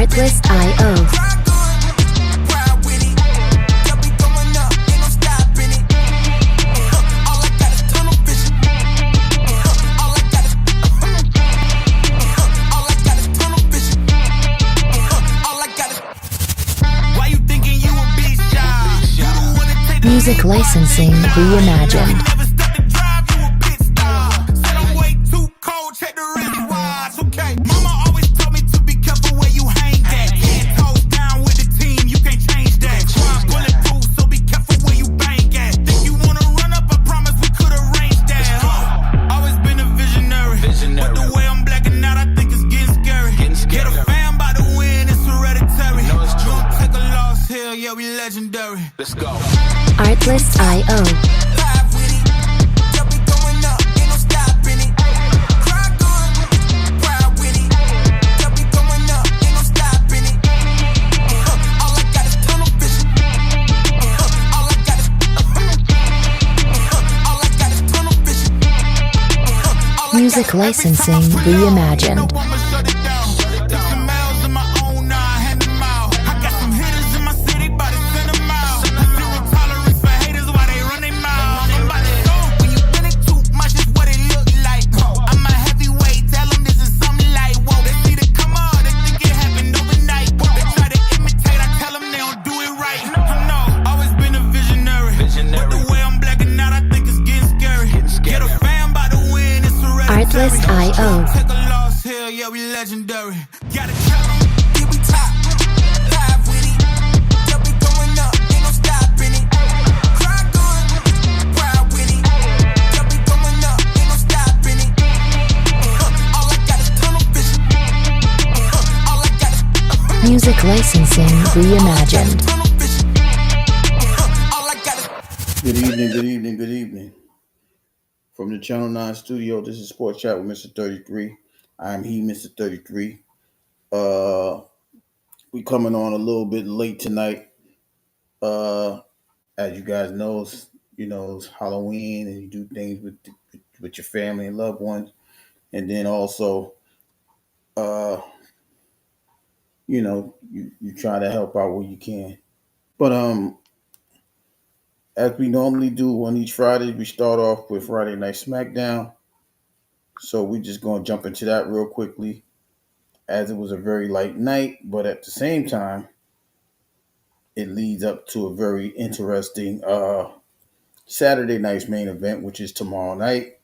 Artlist.io. Music licensing reimagined. Let's go. Artlist.io. Music licensing reimagined. Artlist.io. Take a loss here, yeah, we legendary. Gotta tell 'em, yeah, we top, live with it. Yeah, we going up, ain't no stopping it. Cry good, proud with it. Yeah, we going up, ain't no stopping it. All I got is tunnel vision. All I got is Music licensing reimagined. tunnel vision. All I got is Good evening, good evening, good evening. From the Channel 9 studio, this is Sports Chat with Mr. 33. I'm Mr. 33. We coming on a little bit late tonight. As you guys know, it's Halloween and you do things with your family and loved ones. And then also, you try to help out where you can. But as we normally do on each Friday, we start off with Friday Night SmackDown. So we're just going to jump into that real quickly, as it was a very light night, but at the same time, it leads up to a very interesting Saturday night's main event, which is tomorrow night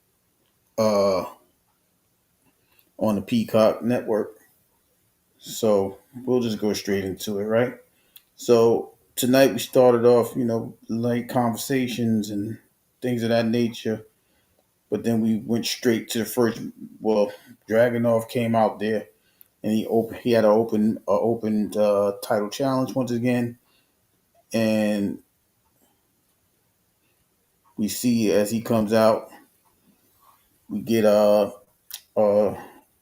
uh, on the Peacock Network. So we'll just go straight into it, right? So tonight we started off, light conversations and things of that nature. But then we went straight to the first. Well, Dragunov came out there, and he had an open title challenge once again, and we see as he comes out, we get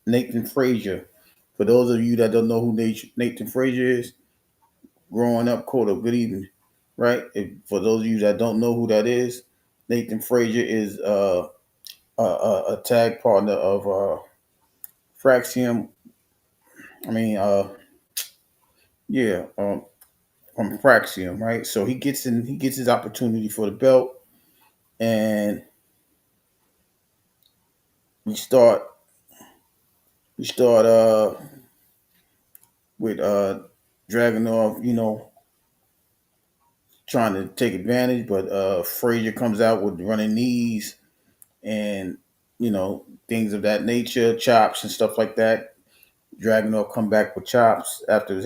Nathan Frazier. For those of you that don't know who Nathan Frazier is, growing up, Coda, good evening, right? For those of you that don't know who that is, Nathan Frazier is a tag partner of Fraxium. I mean, from Fraxium, right? So he gets his opportunity for the belt, and we start with Dragunov, trying to take advantage, but Frazier comes out with running knees and things of that nature, chops and stuff like that. Dragunov come back with chops after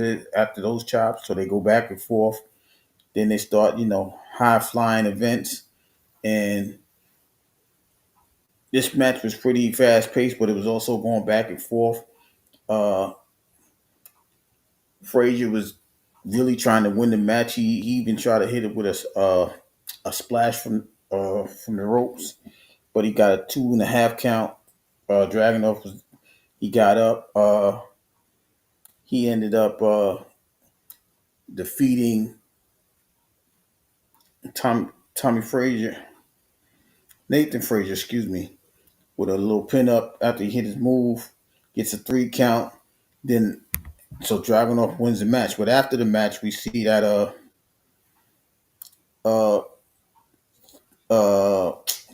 those chops, so they go back and forth. Then they start, high flying events, and this match was pretty fast paced, but it was also going back and forth. Frazier was really trying to win the match. He even tried to hit it with a splash from the ropes, but he got a 2.5 count. Dragunov he got up. He ended up defeating Nathan Frazier, excuse me, with a little pin up after he hit his move, gets a 3 count. Then So Dragunov wins the match. But after the match, we see that uh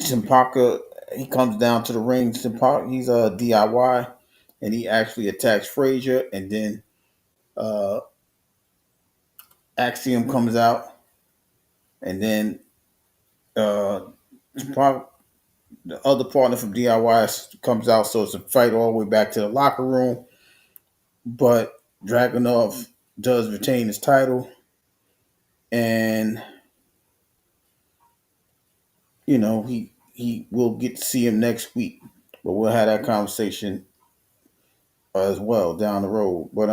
Simpaka, he comes down to the ring. Simpaka, he's a DIY, and he actually attacks Frazier, and then uh Axiom comes out, and then uh Simpaka, the other partner from DIY, comes out. So it's a fight all the way back to the locker room. But Dragunov does retain his title, and he will get to see him next week. But we'll have that conversation as well down the road. But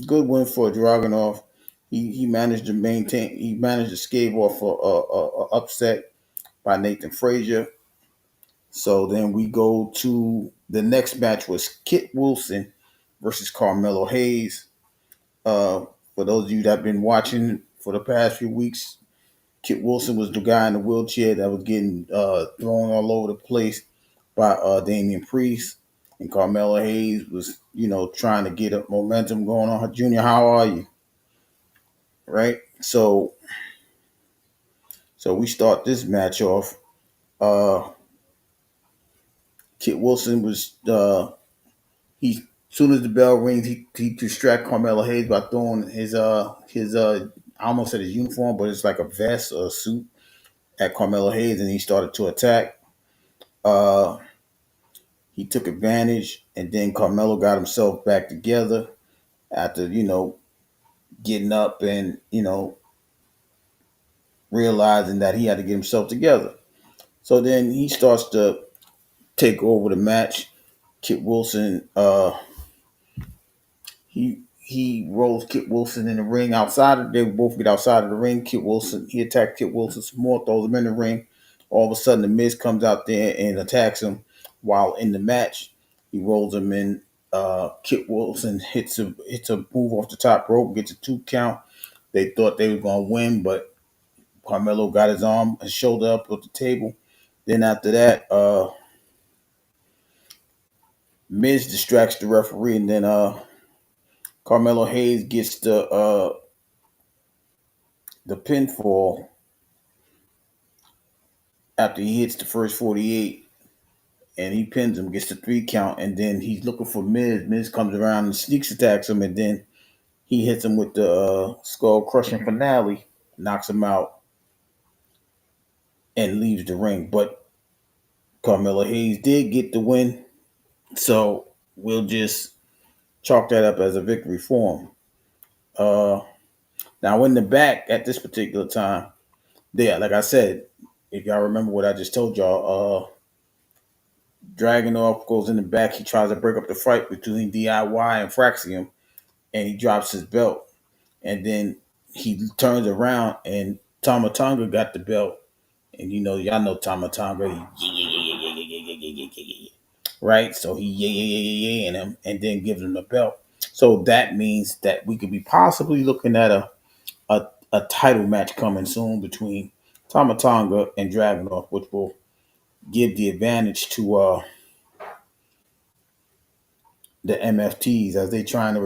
good win for Dragunov. He managed to maintain. He managed to scave off a upset by Nathan Frazier. So then we go to the next match was Kit Wilson versus Carmelo Hayes. For those of you that have been watching for the past few weeks, Kit Wilson was the guy in the wheelchair that was getting thrown all over the place by Damian Priest. And Carmelo Hayes was, trying to get up momentum going on. Junior, how are you? Right? So we start this match off. Kit Wilson was he as soon as the bell rings, he distract Carmelo Hayes by throwing his I almost said his uniform, but it's like a vest or a suit at Carmelo Hayes, and he started to attack. Uh, he took advantage, and then Carmelo got himself back together after getting up and realizing that he had to get himself together. So then he starts to take over the match. Kit Wilson, he rolls Kit Wilson in the ring outside. They both get outside of the ring. He attacked Kit Wilson some more, throws him in the ring. All of a sudden, the Miz comes out there and attacks him while in the match. He rolls him in. Kit Wilson hits a move off the top rope, gets a 2 count. They thought they were going to win, but Carmelo got his shoulder up with the table. Then after that, Miz distracts the referee, and then Carmelo Hayes gets the pinfall after he hits the first 48, and he pins him, gets the 3 count, and then he's looking for Miz. Miz comes around and sneaks attacks him, and then he hits him with the skull crushing finale, knocks him out, and leaves the ring. But Carmelo Hayes did get the win, so we'll just chalk that up as a victory for him. Now in the back at this particular time, like I said, if y'all remember what I just told y'all, Dragunov goes in the back. He tries to break up the fight between DIY and Fraxium, and he drops his belt. And then he turns around, and Tama Tonga got the belt. And y'all know Tama Tonga, right? So he in him, and then gives him the belt. So that means that we could be possibly looking at a title match coming soon between Tama Tonga and Dragunov, which will give the advantage to the MFTs as they trying to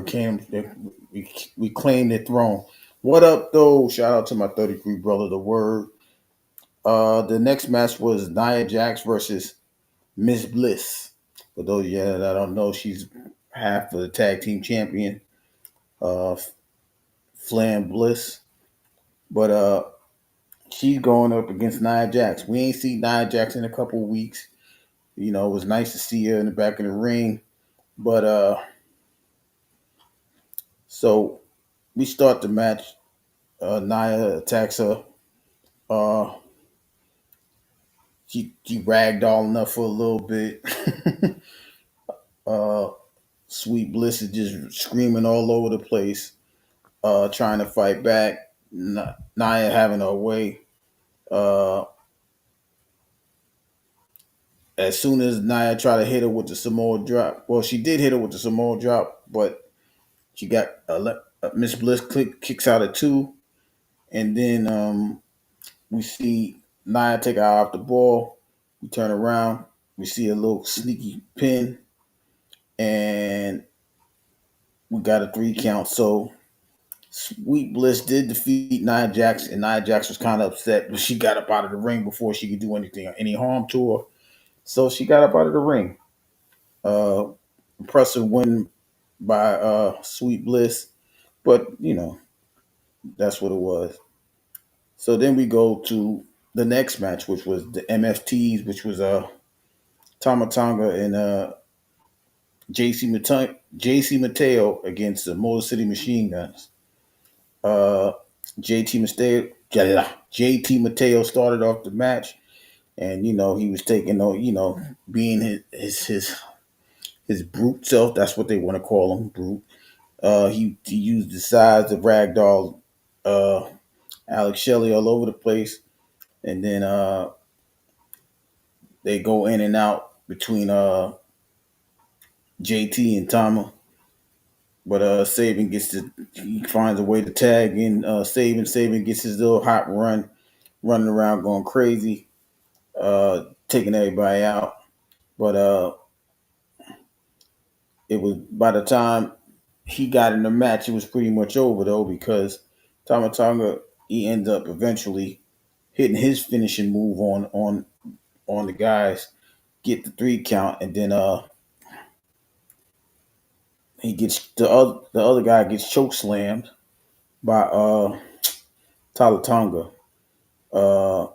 reclaim their throne. What up, though? Shout out to my 33 brother, The Word. The next match was Nia Jax versus Miss Bliss. For those of you that don't know, she's half of the tag team champion, uh, Flan Bliss. But she's going up against Nia Jax. We ain't seen Nia Jax in a couple of weeks. It was nice to see her in the back of the ring. But so we start the match. Nia attacks her. She ragdolling up for a little bit. Sweet Bliss is just screaming all over the place, trying to fight back. Nia having her way. Uh, as soon as Nia tried to hit her with the Samoa drop, well, she did hit her with the Samoa drop, but she got Miss Bliss kicks out at 2, and then we see Nia take her off the ball. We turn around, we see a little sneaky pin, and we got a 3 count. So Sweet Bliss did defeat Nia Jax, and Nia Jax was kind of upset, but she got up out of the ring before she could do any harm to her. So she got up out of the ring. Uh, Impressive win by Sweet Bliss, but that's what it was. So then we go to the next match, which was the MFTs, which was Tama Tonga and JC Mateo against the Motor City Machine Guns. Uh, JT Mateo started off the match, and he was taking being his brute self. That's what they want to call him, brute. He used the size of ragdoll Alex Shelley all over the place, and then they go in and out between JT and Tama. But Saban he finds a way to tag in Saban. Saban gets his little hot run, running around going crazy, taking everybody out. But it was by the time he got in the match, it was pretty much over though, because Tama Tonga, he ends up eventually hitting his finishing move on the guys, get the 3 count, and then he gets the other guy gets choke slammed by Tama Tonga. Uh,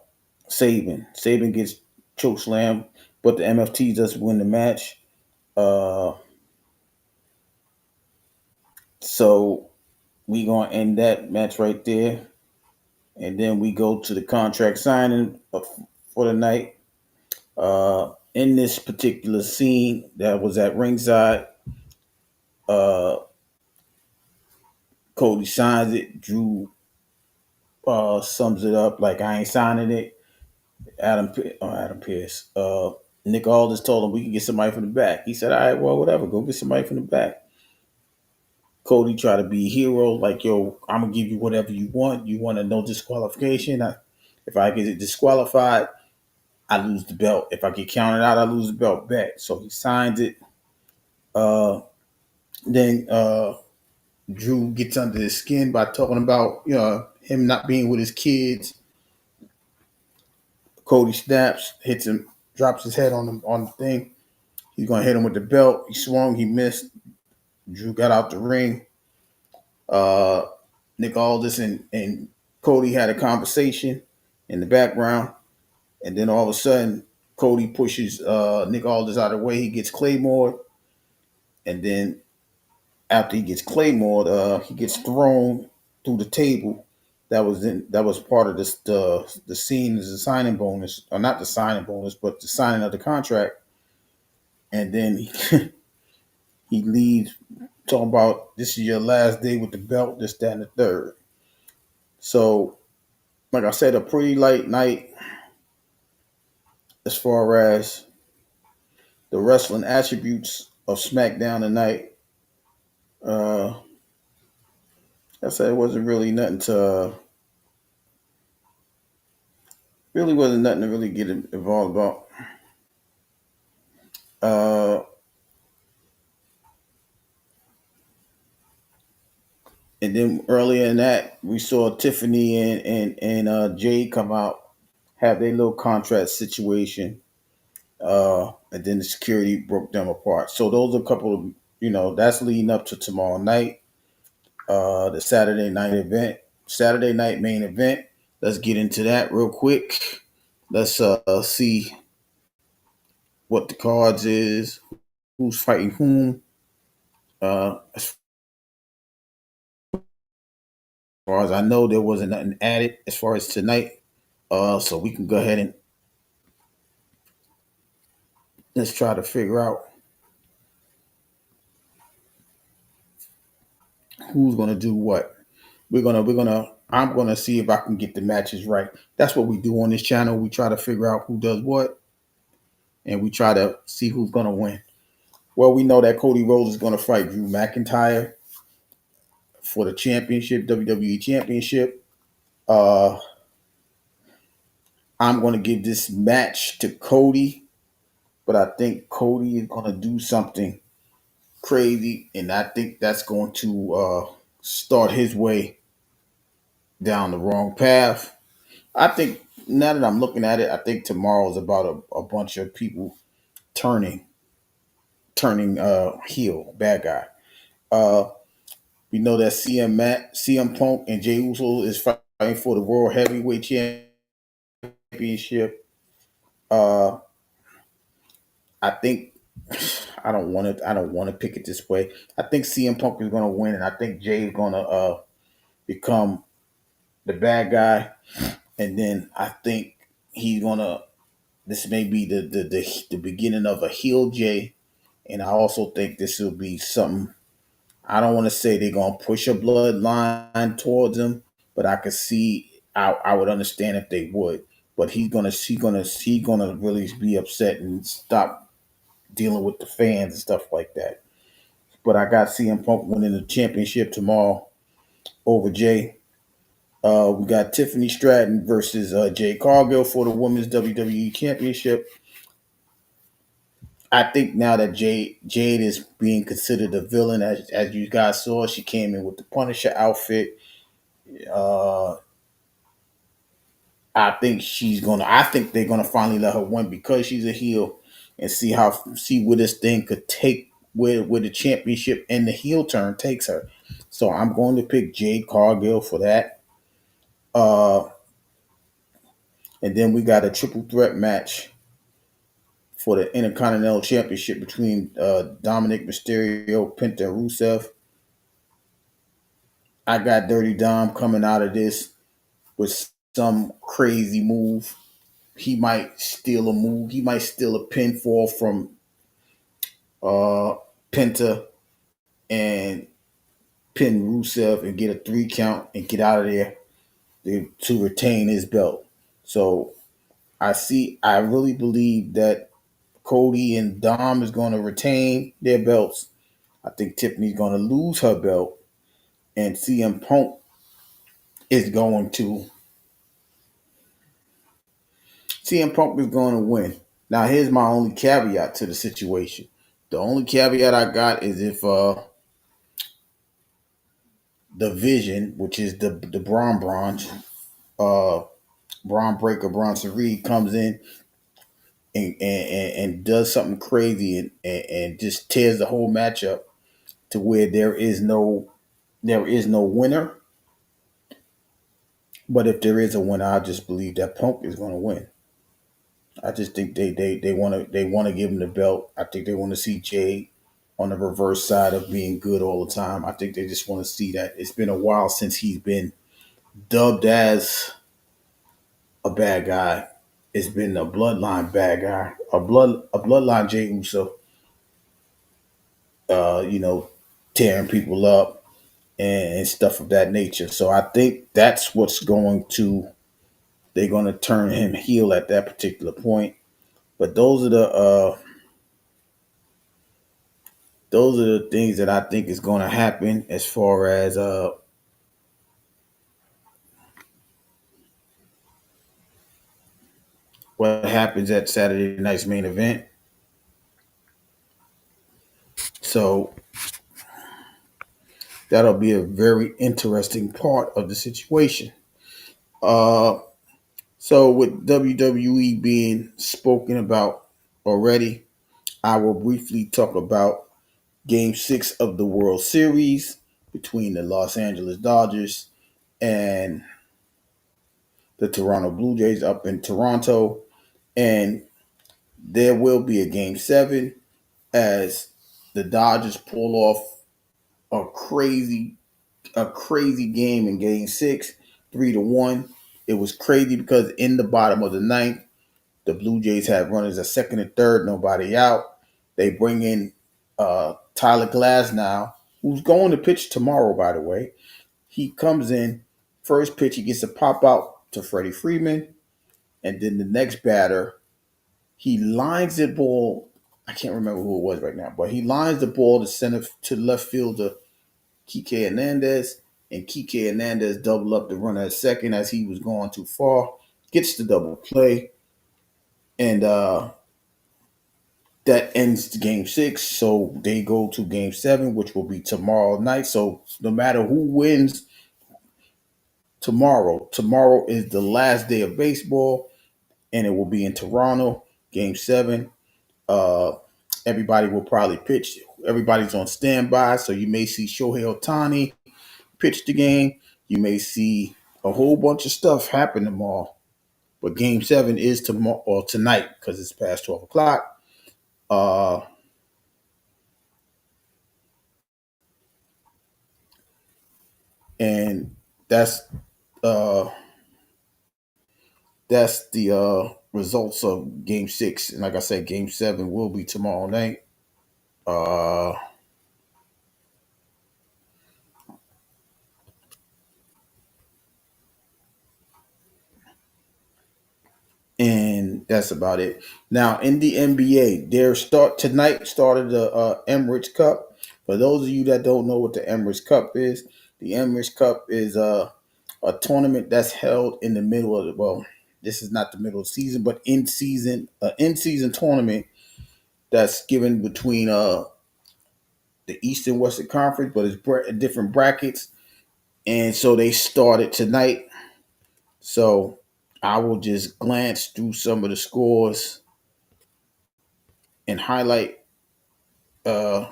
Saban gets choke slammed, but the MFT does win the match. Uh, so we gonna end that match right there, and then we go to the contract signing for the night. In this particular scene that was at ringside, uh, Cody signs it. Drew sums it up like, I ain't signing it. Adam Pierce. Nick Aldis told him we can get somebody from the back. He said, all right, well, whatever. Go get somebody from the back. Cody tried to be a hero, like, yo, I'm going to give you whatever you want. You want a no disqualification? If I get disqualified, I lose the belt. If I get counted out, I lose the belt back. So he signs it. Then Drew gets under his skin by talking about him not being with his kids. Cody snaps, hits him, drops his head on the thing. He's gonna hit him with the belt. He swung, he missed. Drew got out the ring. Nick Aldis and Cody had a conversation in the background, and then all of a sudden, Cody pushes Nick Aldis out of the way. He gets Claymore, and then after he gets Claymore, he gets thrown through the table. That was part of this the scene is a signing bonus, or not the signing bonus, but the signing of the contract. And then he leaves talking about, this is your last day with the belt, this, that, and the third. So, like I said, a pretty light night as far as the wrestling attributes of SmackDown tonight. I said it wasn't really nothing to really get involved about. And then earlier in that, we saw Tiffany and Jay come out, have their little contract situation, and then the security broke them apart. So those are a couple of, that's leading up to tomorrow night, the Saturday night main event. Let's get into that real quick. Let's see what the cards is, who's fighting whom. As far as I know, there wasn't nothing added as far as tonight. So we can go ahead and let's try to figure out who's gonna do what. I'm gonna see if I can get the matches right. That's what we do on this channel. We try to figure out who does what, and we try to see who's gonna win. Well, we know that Cody Rhodes is gonna fight Drew McIntyre for the championship, WWE Championship. I'm gonna give this match to Cody, but I think Cody is gonna do something crazy, and I think that's going to start his way down the wrong path. I think now that I'm looking at it, I think tomorrow is about a bunch of people turning heel, bad guy. Uh, we know that CM Punk and Jey Uso is fighting for the World Heavyweight Championship. Uh, I think I don't want to pick it this way. I think CM Punk is going to win, and I think Jay is going to become the bad guy, and then I think he's going to. This may be the beginning of a heel Jay, and I also think this will be something. I don't want to say they're going to push a bloodline towards him, but I could see. I would understand if they would, but he's gonna really be upset and stop dealing with the fans and stuff like that. But I got CM Punk winning the championship tomorrow over Jay. We got Tiffany Stratton versus Jade Cargill for the Women's WWE Championship. I think now that Jade is being considered a villain, as you guys saw, she came in with the Punisher outfit. Uh, I think they're gonna finally let her win because she's a heel, and see where this thing could take, where the championship and the heel turn takes her. So I'm going to pick Jade Cargill for that. Uh, and then we got a triple threat match for the Intercontinental Championship between Dominic Mysterio, Penta, and Rusev. I got Dirty Dom coming out of this with some crazy move. He might steal a move. He might steal a pinfall from Penta and pin Rusev and get a 3 count and get out of there to retain his belt. So I really believe that Cody and Dom is going to retain their belts. I think Tiffany's going to lose her belt, and is going to CM Punk is going to win. Now, here's my only caveat to the situation. The only caveat I got is if the Vision, which is the uh, Braun Breaker, Bronson Reed, comes in and does something crazy and just tears the whole match up to where there is no winner. But if there is a winner, I just believe that Punk is going to win. I just think they want to give him the belt. I think they want to see Jay on the reverse side of being good all the time. I think they just want to see that. It's been a while since he's been dubbed as a bad guy. It's been a bloodline bad guy, a bloodline Jay Uso, you know, tearing people up and stuff of that nature. So I think that's what's they're going to turn him heel at that particular point. But those are the things that I think is going to happen as far as what happens at Saturday night's main event. So that'll be a very interesting part of the situation. Uh, so with WWE being spoken about already, I will briefly talk about Game 6 of the World Series between the Los Angeles Dodgers and the Toronto Blue Jays up in Toronto. And there will be a Game 7 as the Dodgers pull off a crazy game in Game 6, 3-1. It was crazy because in the bottom of the ninth, the Blue Jays had runners at second and third, nobody out. They bring in Tyler Glasnow, who's going to pitch tomorrow, by the way. He comes in, first pitch, he gets a pop out to Freddie Freeman, and then the next batter, he lines the ball. I can't remember who it was right now, but he lines the ball to left fielder Kike Hernandez, and Kike Hernandez doubled up the runner at second as he was going too far, gets the double play, and that ends game 6. So they go to game 7, which will be tomorrow night. So no matter who wins tomorrow is the last day of baseball, and it will be in Toronto, game 7. Uh, everybody will probably pitch. Everybody's on standby. So you may see Shohei Ohtani pitch the game. You may see a whole bunch of stuff happen tomorrow. But game 7 is tomorrow or tonight because it's past 12 o'clock. Uh, and that's uh, the results of game 6. And like I said, game 7 will be tomorrow night. Uh, and that's about it. Now in the NBA, their start tonight started the Emirates Cup. For those of you that don't know what the Emirates Cup is, the Emirates Cup is a tournament that's held in the middle of the this is not the middle of the season, but in season tournament that's given between the Eastern Western Conference, but it's different brackets, and so they started tonight. So I will just glance through some of the scores and highlight uh,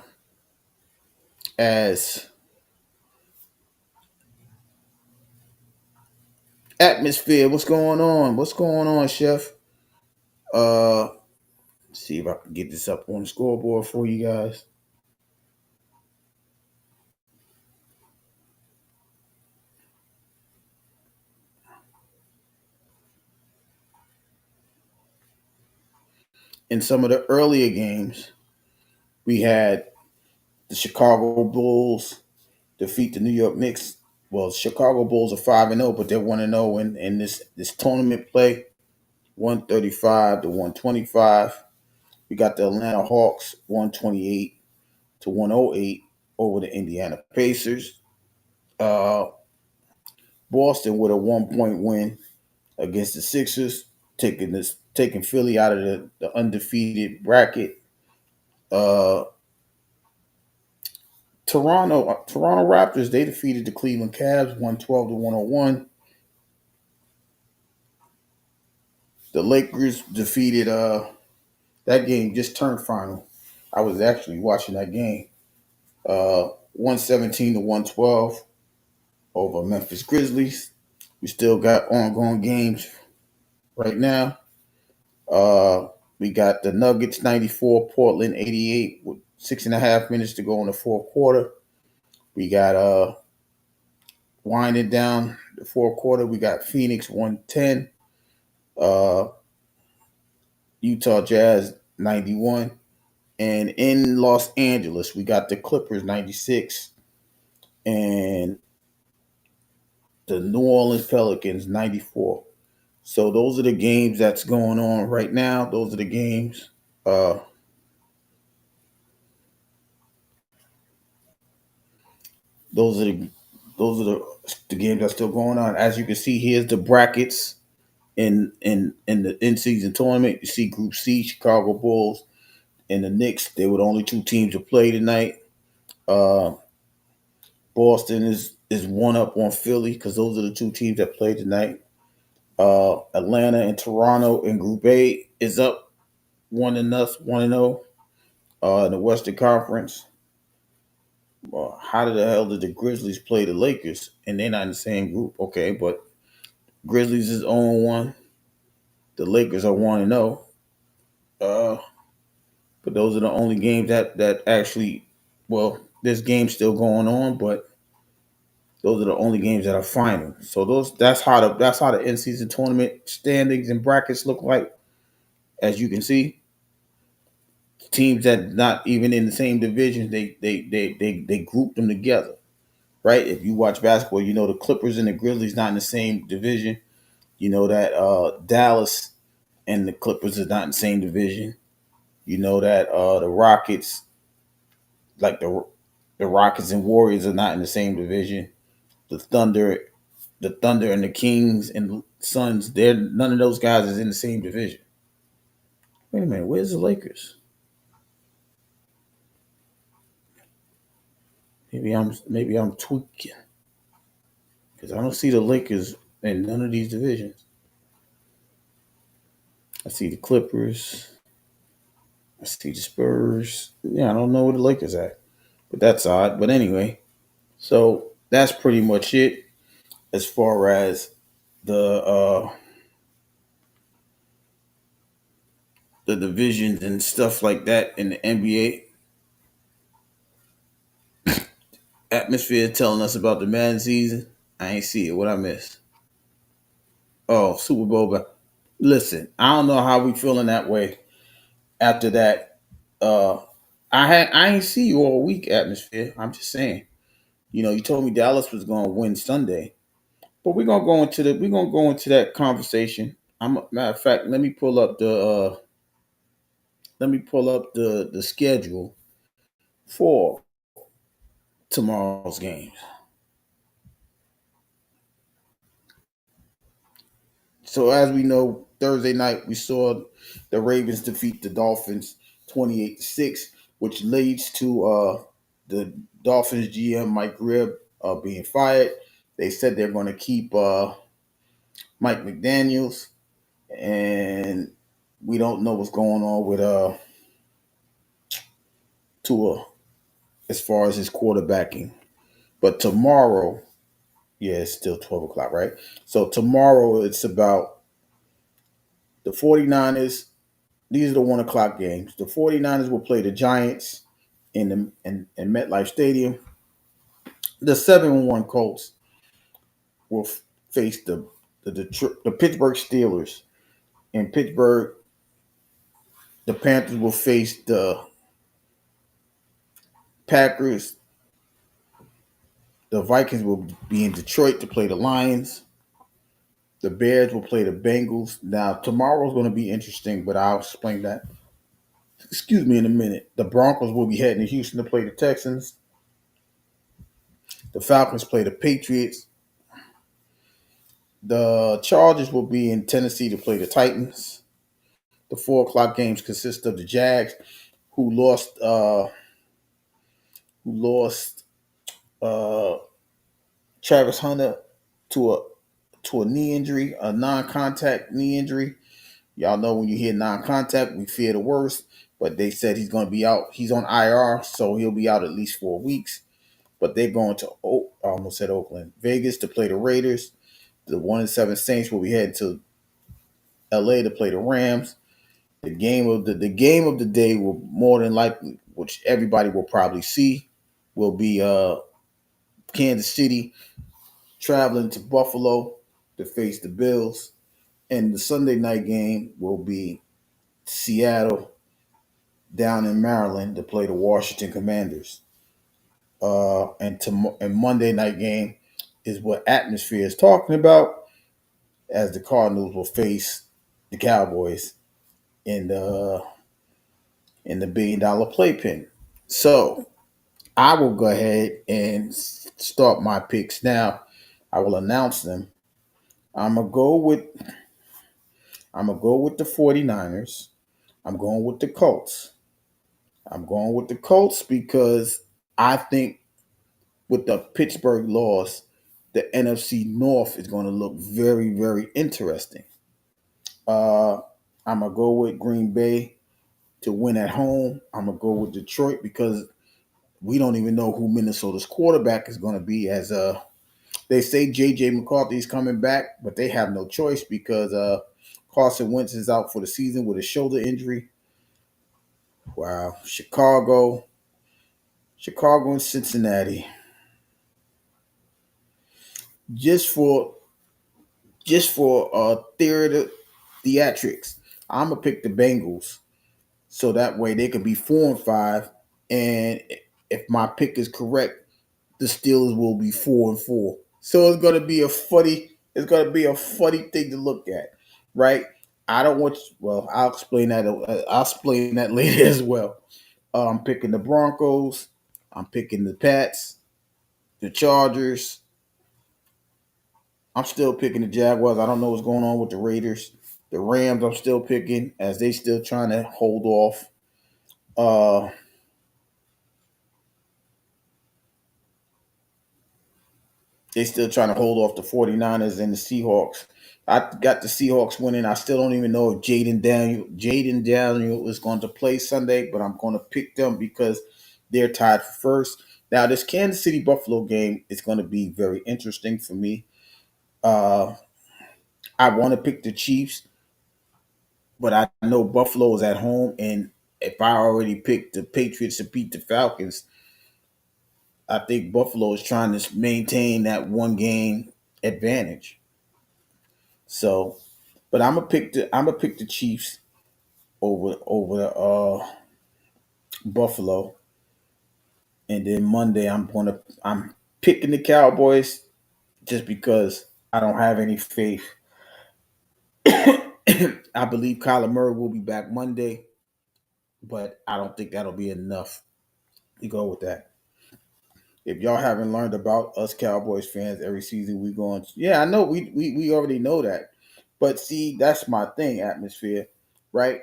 as atmosphere. What's going on? What's going on, Chef? Uh, see if I can get this up on the scoreboard for you guys. In some of the earlier games, we had the Chicago Bulls defeat the New York Knicks. Well, Chicago Bulls are 5-0, but they're 1-0 in this tournament play, 135 to 125. We got the Atlanta Hawks 128 to 108 over the Indiana Pacers. Uh, Boston with a 1 point win against the Sixers, taking Philly out of the undefeated bracket. Uh, Toronto Raptors, they defeated the Cleveland Cavs 112 to 101. The Lakers defeated that game just turned final. I was actually watching that game. 117 to 112 over Memphis Grizzlies. We still got ongoing games right now. We got the Nuggets 94, Portland 88 with 6.5 minutes to go in the fourth quarter. We got winding down the fourth quarter. We got Phoenix 110, uh, Utah Jazz 91, and in Los Angeles we got the Clippers 96 and the New Orleans Pelicans 94. So those are the games that's going on right now. Those are the games. Those are the games that's still going on. As you can see, here's the brackets in the in season tournament. You see Group C, Chicago Bulls and the Knicks. They were the only two teams to play tonight. Uh, Boston is one up on Philly because those are the two teams that played tonight. Atlanta and Toronto in Group A is up 1-0. In the Western Conference. How the hell did the Grizzlies play the Lakers and they're not in the same group? Okay, but Grizzlies is 0-1. The Lakers are 1-0. Uh, but those are the only games that actually, this game's still going on, but those are the only games that are final. So that's how the in season tournament standings and brackets look like. As you can see, teams that not even in the same division, they group them together, right? If you watch basketball, you know the Clippers and the Grizzlies not in the same division. You know that Dallas and the Clippers are not in the same division. You know that the Rockets, like the Rockets and Warriors, are not in the same division. The Thunder and the Kings and Suns, they're none of those guys is in the same division. Wait a minute, where's the Lakers? Maybe I'm tweaking because I don't see the Lakers in none of these divisions. I see the Clippers. I see the Spurs. Yeah, I don't know where the Lakers at, but that's odd. But anyway, so that's pretty much it as far as the the divisions and stuff like that in the NBA. Atmosphere telling us about the Madden season. I ain't see it. What I miss? Oh, Super Bowl. Listen, I don't know how we feeling that way after that. Uh, I ain't see you all week, Atmosphere. I'm just saying. You told me Dallas was going to win Sunday, but we're gonna go into that conversation. Matter of fact, let me pull up the schedule for tomorrow's games. So as we know, Thursday night we saw the Ravens defeat the Dolphins 28-6, which leads to the Dolphins GM Mike Gribb being fired. They said they're going to keep Mike McDaniels, and we don't know what's going on with Tua as far as his quarterbacking. But tomorrow, yeah, it's still 12 o'clock, right? So tomorrow it's about the 49ers. These are the 1 o'clock games. The 49ers will play the Giants in MetLife Stadium. The 7-1 Colts will face the Pittsburgh Steelers. In Pittsburgh, the Panthers will face the Packers. The Vikings will be in Detroit to play the Lions. The Bears will play the Bengals. Now, tomorrow's going to be interesting, but I'll explain that. Excuse me in a minute. The Broncos will be heading to Houston to play the Texans. The Falcons play the Patriots. The Chargers will be in Tennessee to play the Titans. The 4 o'clock games consist of the Jags, who lost uh, Travis Hunter to a knee injury, a non-contact knee injury. Y'all know when you hear non-contact, we fear the worst. But they said he's going to be out. He's on IR, so he'll be out at least 4 weeks. But they're going to I almost said Oakland, Vegas to play the Raiders. The 1-7 Saints will be heading to LA to play the Rams. The game of the day will more than likely, which everybody will probably see, will be Kansas City traveling to Buffalo to face the Bills, and the Sunday night game will be Seattle down in Maryland to play the Washington Commanders. And Monday night game is what Atmosphere is talking about, as the Cardinals will face the Cowboys in the $1 billion playpen. So I will go ahead and start my picks now. I will announce them. I'm gonna go with the 49ers. I'm going with the Colts. I'm going with the Colts because I think with the Pittsburgh loss, the NFC North is going to look very, very interesting. Uh, I'm gonna go with Green Bay to win at home. I'm gonna go with Detroit because we don't even know who Minnesota's quarterback is going to be. As they say, J.J. McCarthy is coming back, but they have no choice because Carson Wentz is out for the season with a shoulder injury. Wow, Chicago and Cincinnati. Just for theatrics, I'm gonna pick the Bengals so that way they can be 4-5, and if my pick is correct, the Steelers will be 4-4. So it's gonna be a funny thing to look at, right? I don't want. Well, I'll explain that. I'll explain that later as well. I'm picking the Broncos. I'm picking the Pats, the Chargers. I'm still picking the Jaguars. I don't know what's going on with the Raiders. The Rams, I'm still picking as they still trying to hold off. Uh, They still trying to hold off the 49ers and the Seahawks. I got the Seahawks winning. I still don't even know if Jaden Daniel is going to play Sunday, but I'm going to pick them because they're tied for first. Now, this Kansas City Buffalo game is going to be very interesting for me. Uh, I want to pick the Chiefs, but I know Buffalo is at home, and if I already picked the Patriots to beat the Falcons, I think Buffalo is trying to maintain that one game advantage. So, but I'm gonna pick the Chiefs over the Buffalo, and then Monday I'm picking the Cowboys just because I don't have any faith. I believe Kyler Murray will be back Monday, but I don't think that'll be enough to go with that. If y'all haven't learned about us Cowboys fans, every season we going, yeah, I know we already know that, but see, that's my thing, atmosphere, right?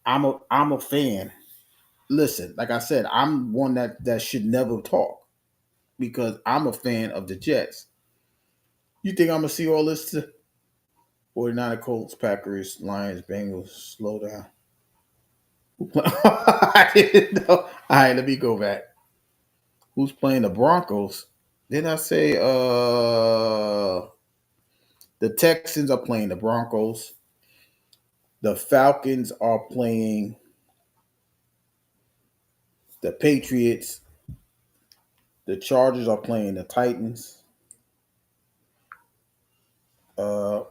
I'm a fan. Listen, like I said, I'm one that should never talk because I'm a fan of the Jets. You think I'm gonna see all this? 49 Colts, Packers, Lions, Bengals. Slow down. I didn't know. All right, let me go back. Who's playing the Broncos? Didn't I say the Texans are playing the Broncos? The Falcons are playing the Patriots. The Chargers are playing the Titans. Uh,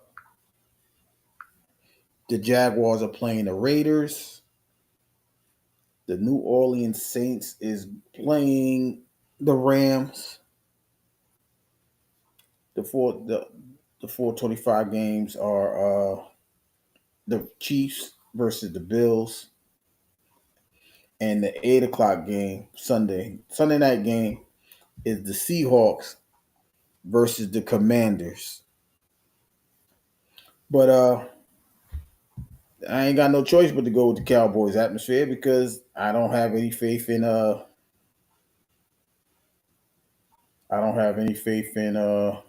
the Jaguars are playing the Raiders. The New Orleans Saints is playing the Rams. The 425 games are the Chiefs versus the Bills, and the 8 o'clock game Sunday night game is the Seahawks versus the Commanders. But I ain't got no choice but to go with the Cowboys atmosphere because I don't have any faith in I don't have any faith in I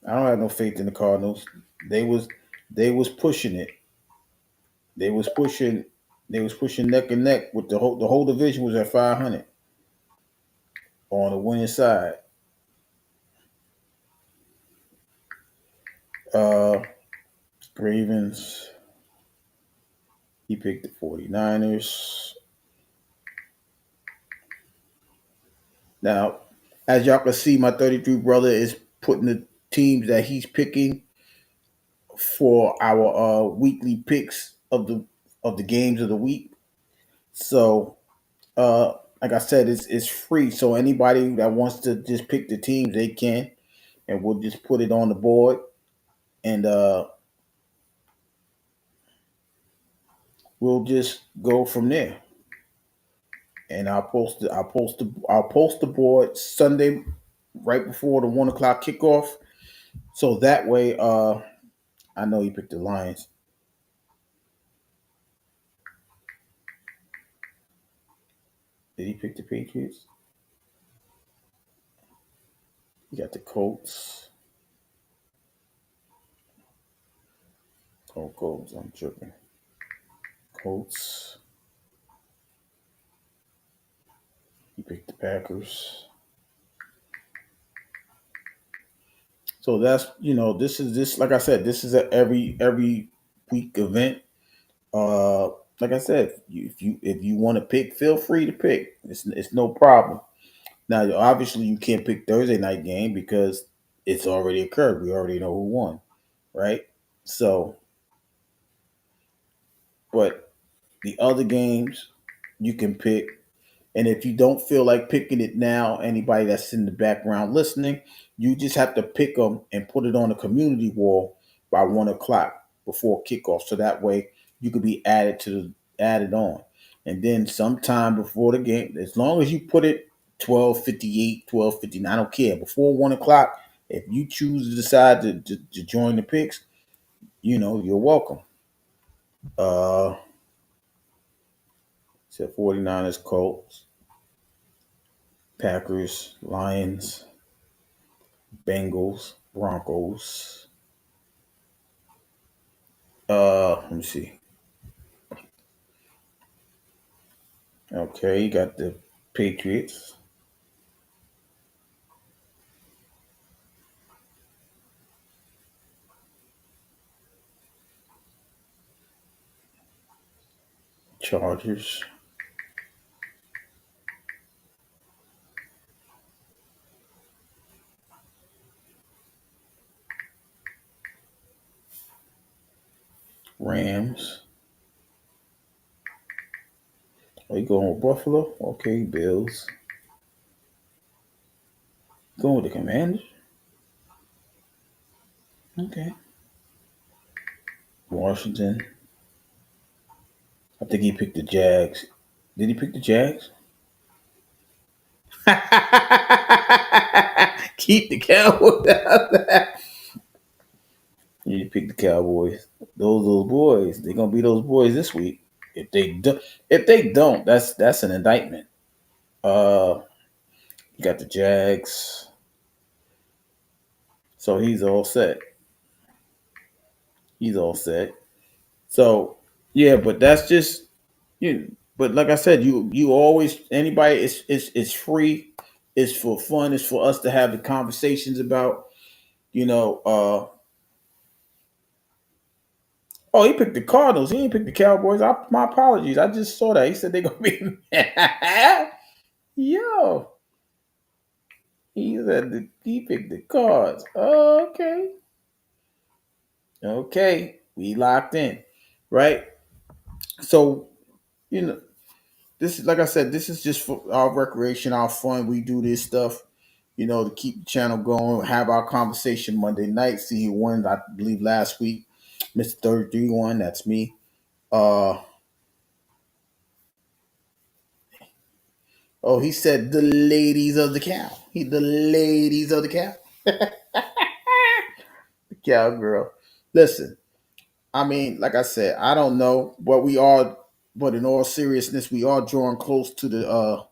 don't have no faith in the Cardinals. They was they was pushing it. They was pushing they was pushing neck and neck with the whole division was at 500 on the winning side. Uh Ravens, he picked the 49ers. Now, as y'all can see, my 33 brother is putting the teams that he's picking for our weekly picks of the games of the week. So, like I said, it's free. So anybody that wants to just pick the teams, they can, and we'll just put it on the board, and we'll just go from there. And I'll post the board Sunday right before the 1 o'clock kickoff. So that way, I know you picked the Lions. Did he pick the Patriots? You got the Colts. Oh, Colts. I'm tripping. Colts. He picked the Packers. So that's this like I said, this is a every week event. Like I said, if you want to pick, feel free to pick. It's no problem. Now, obviously, you can't pick Thursday night game because it's already occurred. We already know who won, right? So, but the other games you can pick. And if you don't feel like picking it now, anybody that's in the background listening, you just have to pick them and put it on the community wall by 1 o'clock before kickoff. So that way you could be added on. And then sometime before the game, as long as you put it 12:58, 12:59, I don't care. Before 1 o'clock, if you choose to decide to join the picks, you're welcome. Uh said 49ers Colts. Packers, Lions, Bengals, Broncos. Let me see. Okay, you got the Patriots, Chargers, Rams. Are you going with Buffalo? Okay, Bills. Going with the Commanders? Okay. Washington. I think he picked the Jags. Did he pick the Jags? Keep the Cowboys out there. You pick the Cowboys. Those boys. They're gonna be those boys this week. If they don't, that's an indictment. Uh, you got the Jags, so he's all set. He's all set. So yeah, but that's just you. But like I said, you always anybody. It's free. It's for fun. It's for us to have the conversations about. You know. Oh, he picked the Cardinals. He didn't pick the Cowboys. My apologies. I just saw that. He said they're gonna be. Yo, he picked the Cards. Okay, okay, we locked in, right? So you know, this is like I said. This is just for our recreation, our fun. We do this stuff, to keep the channel going. Have our conversation Monday night. See who won. I believe last week, Mr. 33 won. That's me. Uh Oh, he said the ladies of the cow. The ladies of the cow. The cowgirl. Listen, I mean, like I said, I don't know, but in all seriousness, we are drawing close to the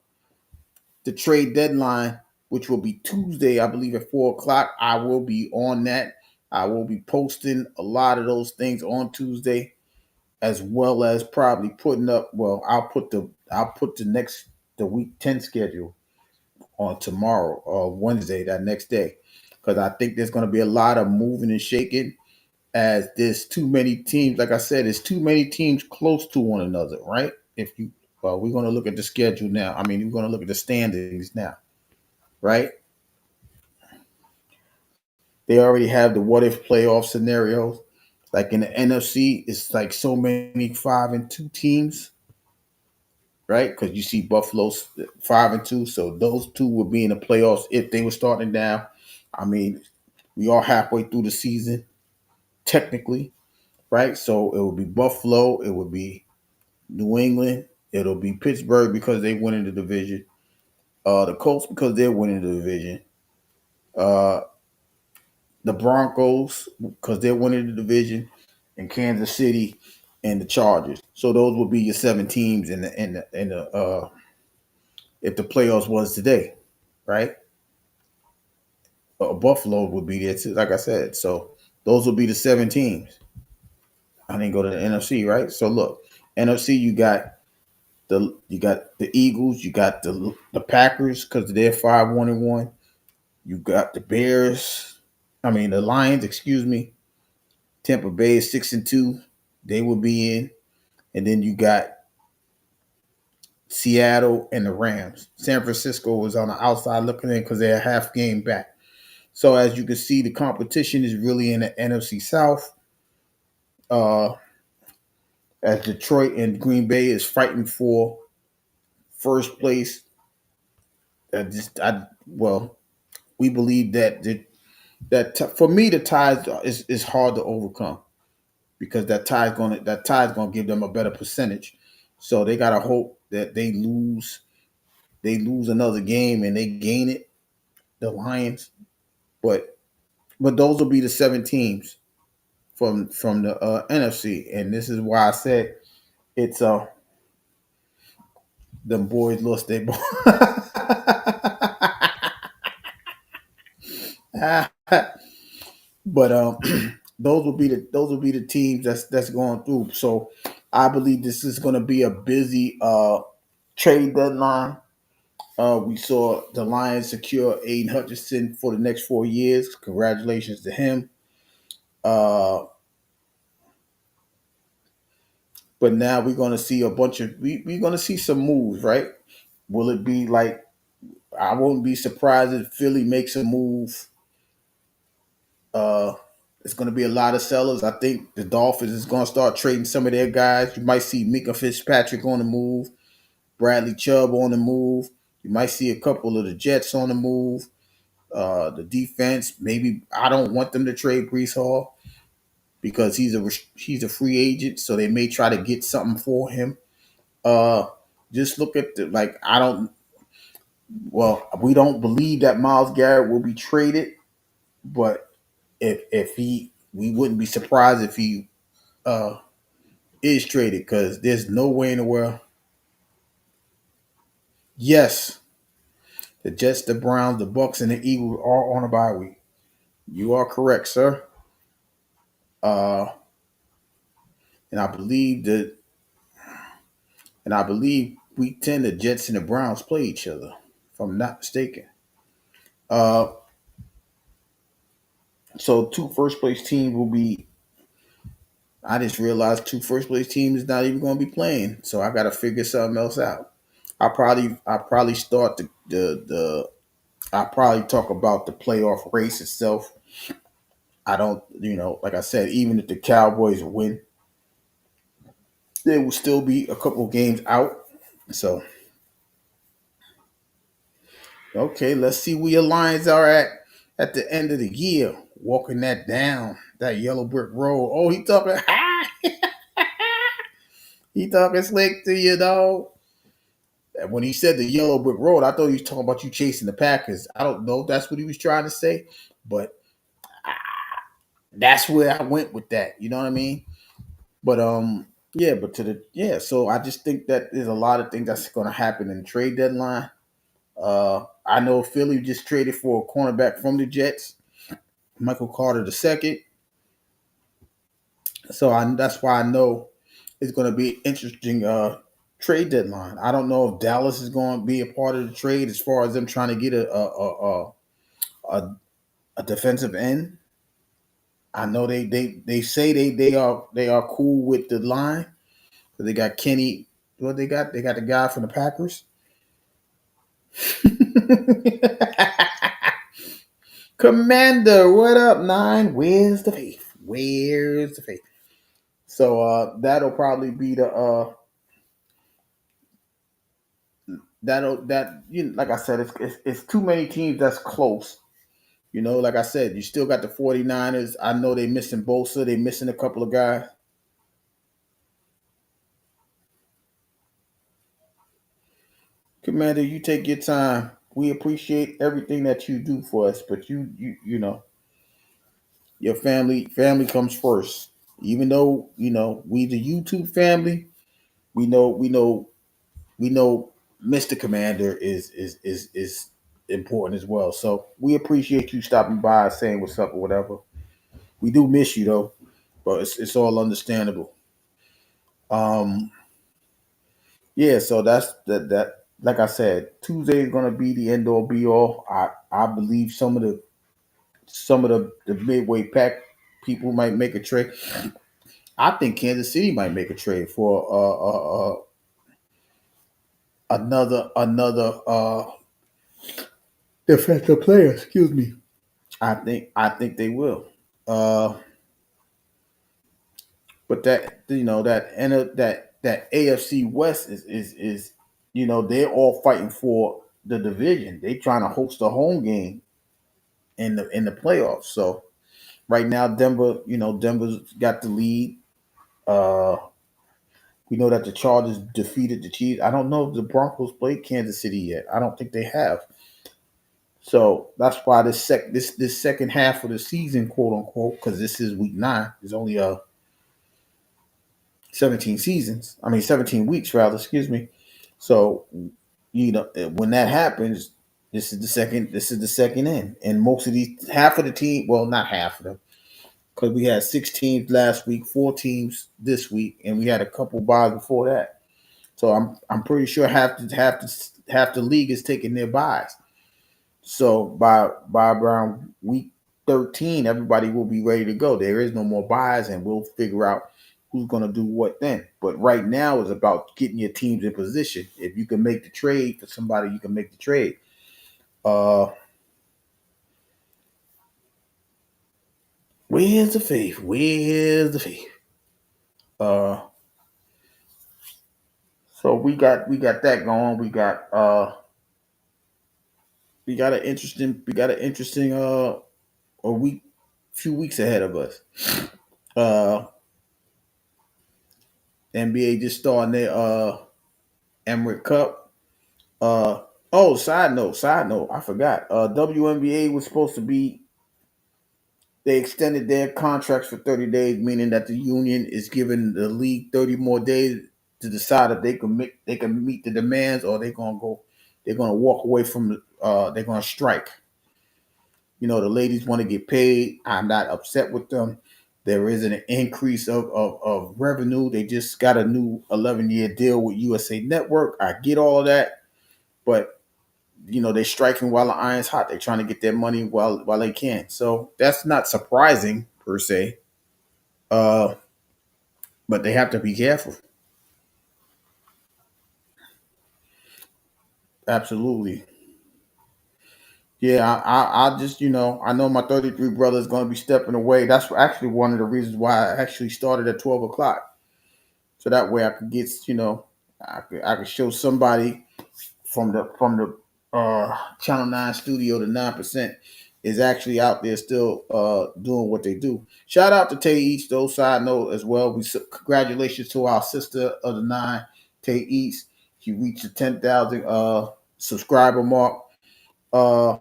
trade deadline, which will be Tuesday, I believe, at 4 o'clock. I will be on that. I will be posting a lot of those things on Tuesday, as well as probably putting up. Well, I'll put the week 10 schedule on tomorrow or Wednesday, that next day, because I think there's going to be a lot of moving and shaking as there's too many teams. Like I said, there's too many teams close to one another, right? We're going to look at the schedule now. I mean, we're going to look at the standings now, right? They already have the what if playoff scenarios. Like in the NFC, it's like so many 5-2 teams, right? Because you see Buffalo's 5-2, so those two would be in the playoffs if they were starting down. I mean, we are halfway through the season, technically, right? So it would be Buffalo, it would be New England, it'll be Pittsburgh because they win in the division, the Colts because they're winning the division, uh, the Broncos because they're winning the division, and Kansas City and the Chargers. So those would be your 7 teams in the if the playoffs was today, right? Buffalo would be there too, like I said. So those would be the 7 teams. I didn't go to the NFC, right? So look, NFC, you got the Eagles, you got the Packers because they're 5-1-1. You got the Bears, I mean the Lions, excuse me. Tampa Bay is 6-2. They will be in. And then you got Seattle and the Rams. San Francisco was on the outside looking in because they're a half game back. So as you can see, the competition is really in the NFC South. Uh, as Detroit and Green Bay is fighting for first place. We believe for me the ties is hard to overcome because that tie's gonna give them a better percentage. So they gotta hope that they lose another game and they gain it, the Lions. But those will be the 7 teams from the NFC, and this is why I said it's them boys lost their ball. But those will be the teams that's going through. So I believe this is going to be a busy trade deadline. We saw the Lions secure Aiden Hutchinson for the next 4 years. Congratulations to him. Uh, but now we're going to see a bunch of we're going to see some moves, right? Will it be like I won't be surprised if Philly makes a move. Uh, it's going to be a lot of sellers. I think the Dolphins is going to start trading some of their guys. You might see Mika Fitzpatrick on the move, Bradley Chubb on the move. You might see a couple of the Jets on the move. The defense, maybe I don't want them to trade Brees Hall because he's a free agent, so they may try to get something for him. Uh, just look at the like I don't. Well, we don't believe that Myles Garrett will be traded, but if he, we wouldn't be surprised if he uh, is traded because there's no way in the world. Yes, the Jets, the Browns, the Bucks, and the Eagles are on a bye week. You are correct, sir. Uh, and I believe that, and I believe week 10, the Jets and the Browns play each other, if I'm not mistaken. Uh, so two first place teams will be. I just realized two first place teams is not even going to be playing, so I got to figure something else out. I probably start the I probably talk about the playoff race itself. I don't, like I said, even if the Cowboys win, there will still be a couple games out. So, okay, let's see where your Lions are at the end of the year. Walking that down, that yellow brick road. Oh, he talking, he talking slick to you, dog. And when he said the yellow brick road, I thought he was talking about you chasing the Packers. I don't know if that's what he was trying to say, but that's where I went with that. You know what I mean? But yeah, but so I just think that there's a lot of things that's going to happen in the trade deadline. I know Philly just traded for a cornerback from the Jets, Michael Carter II. So that's why I know it's going to be an interesting trade deadline. I don't know if Dallas is going to be a part of the trade as far as them trying to get a defensive end. I know they say they are cool with the line. They got Kenny. What they got? They got the guy from the Packers. Commander, what up, Nine? Where's the faith? Where's the faith? So that'll probably be the like I said, it's too many teams that's close. Like I said, you still got the 49ers. I know they missing Bosa, they missing a couple of guys. Commander, you take your time. We appreciate everything that you do for us, but your family comes first. Even though we the YouTube family, we know Mr. Commander is important as well. So we appreciate you stopping by, saying what's up or whatever. We do miss you though, but it's all understandable. Um, yeah. So that's that. Like I said, Tuesday is gonna be the end all be all. I believe some of the midway pack people might make a trade. I think Kansas City might make a trade for another defensive player. Excuse me. I think they will. Uh, but that AFC West is they're all fighting for the division. They trying to host a home game in the playoffs. So right now, Denver's got the lead. Uh, we know that the Chargers defeated the Chiefs. I don't know if the Broncos played Kansas City yet. I don't think they have. So that's why this second half of the season, quote unquote, because this is week 9. There's only 17 seasons. I mean 17 weeks rather. Excuse me. So when that happens, this is the second end, and most of these half of the team, well, not half of them. because we had 6 teams last week, 4 teams this week, and we had a couple buys before that. So I'm pretty sure half the league is taking their buys. So by around week 13, everybody will be ready to go. There is no more buys, and we'll figure out who's going to do what then. But right now is about getting your teams in position. If you can make the trade for somebody, you can make the trade. Where's the faith? Where's the faith? Uh, so we got that going. We got an interesting a week, few weeks ahead of us. Uh, NBA just starting their Emirates Cup. Oh, side note, I forgot. WNBA was supposed to be. They extended their contracts for 30 days, meaning that the union is giving the league 30 more days to decide if they can meet the demands, or they're gonna walk away from they're gonna strike. You know, the ladies want to get paid. I'm not upset with them. There is an increase of revenue. They just got a new 11-year deal with USA Network. I get all of that, but you know, they're striking while the iron's hot. They're trying to get their money while they can. So that's not surprising per se. Uh, but they have to be careful. Absolutely. Yeah, I just, I know my 33 brother is going to be stepping away. That's actually one of the reasons why I actually started at 12 o'clock. So that way I could get, I could show somebody from the Channel 9 studio, the 9% is actually out there still doing what they do. Shout out to Tay East, though, side note as well. Congratulations to our sister of the 9, Tay East. She reached the 10,000 subscriber mark. Uh,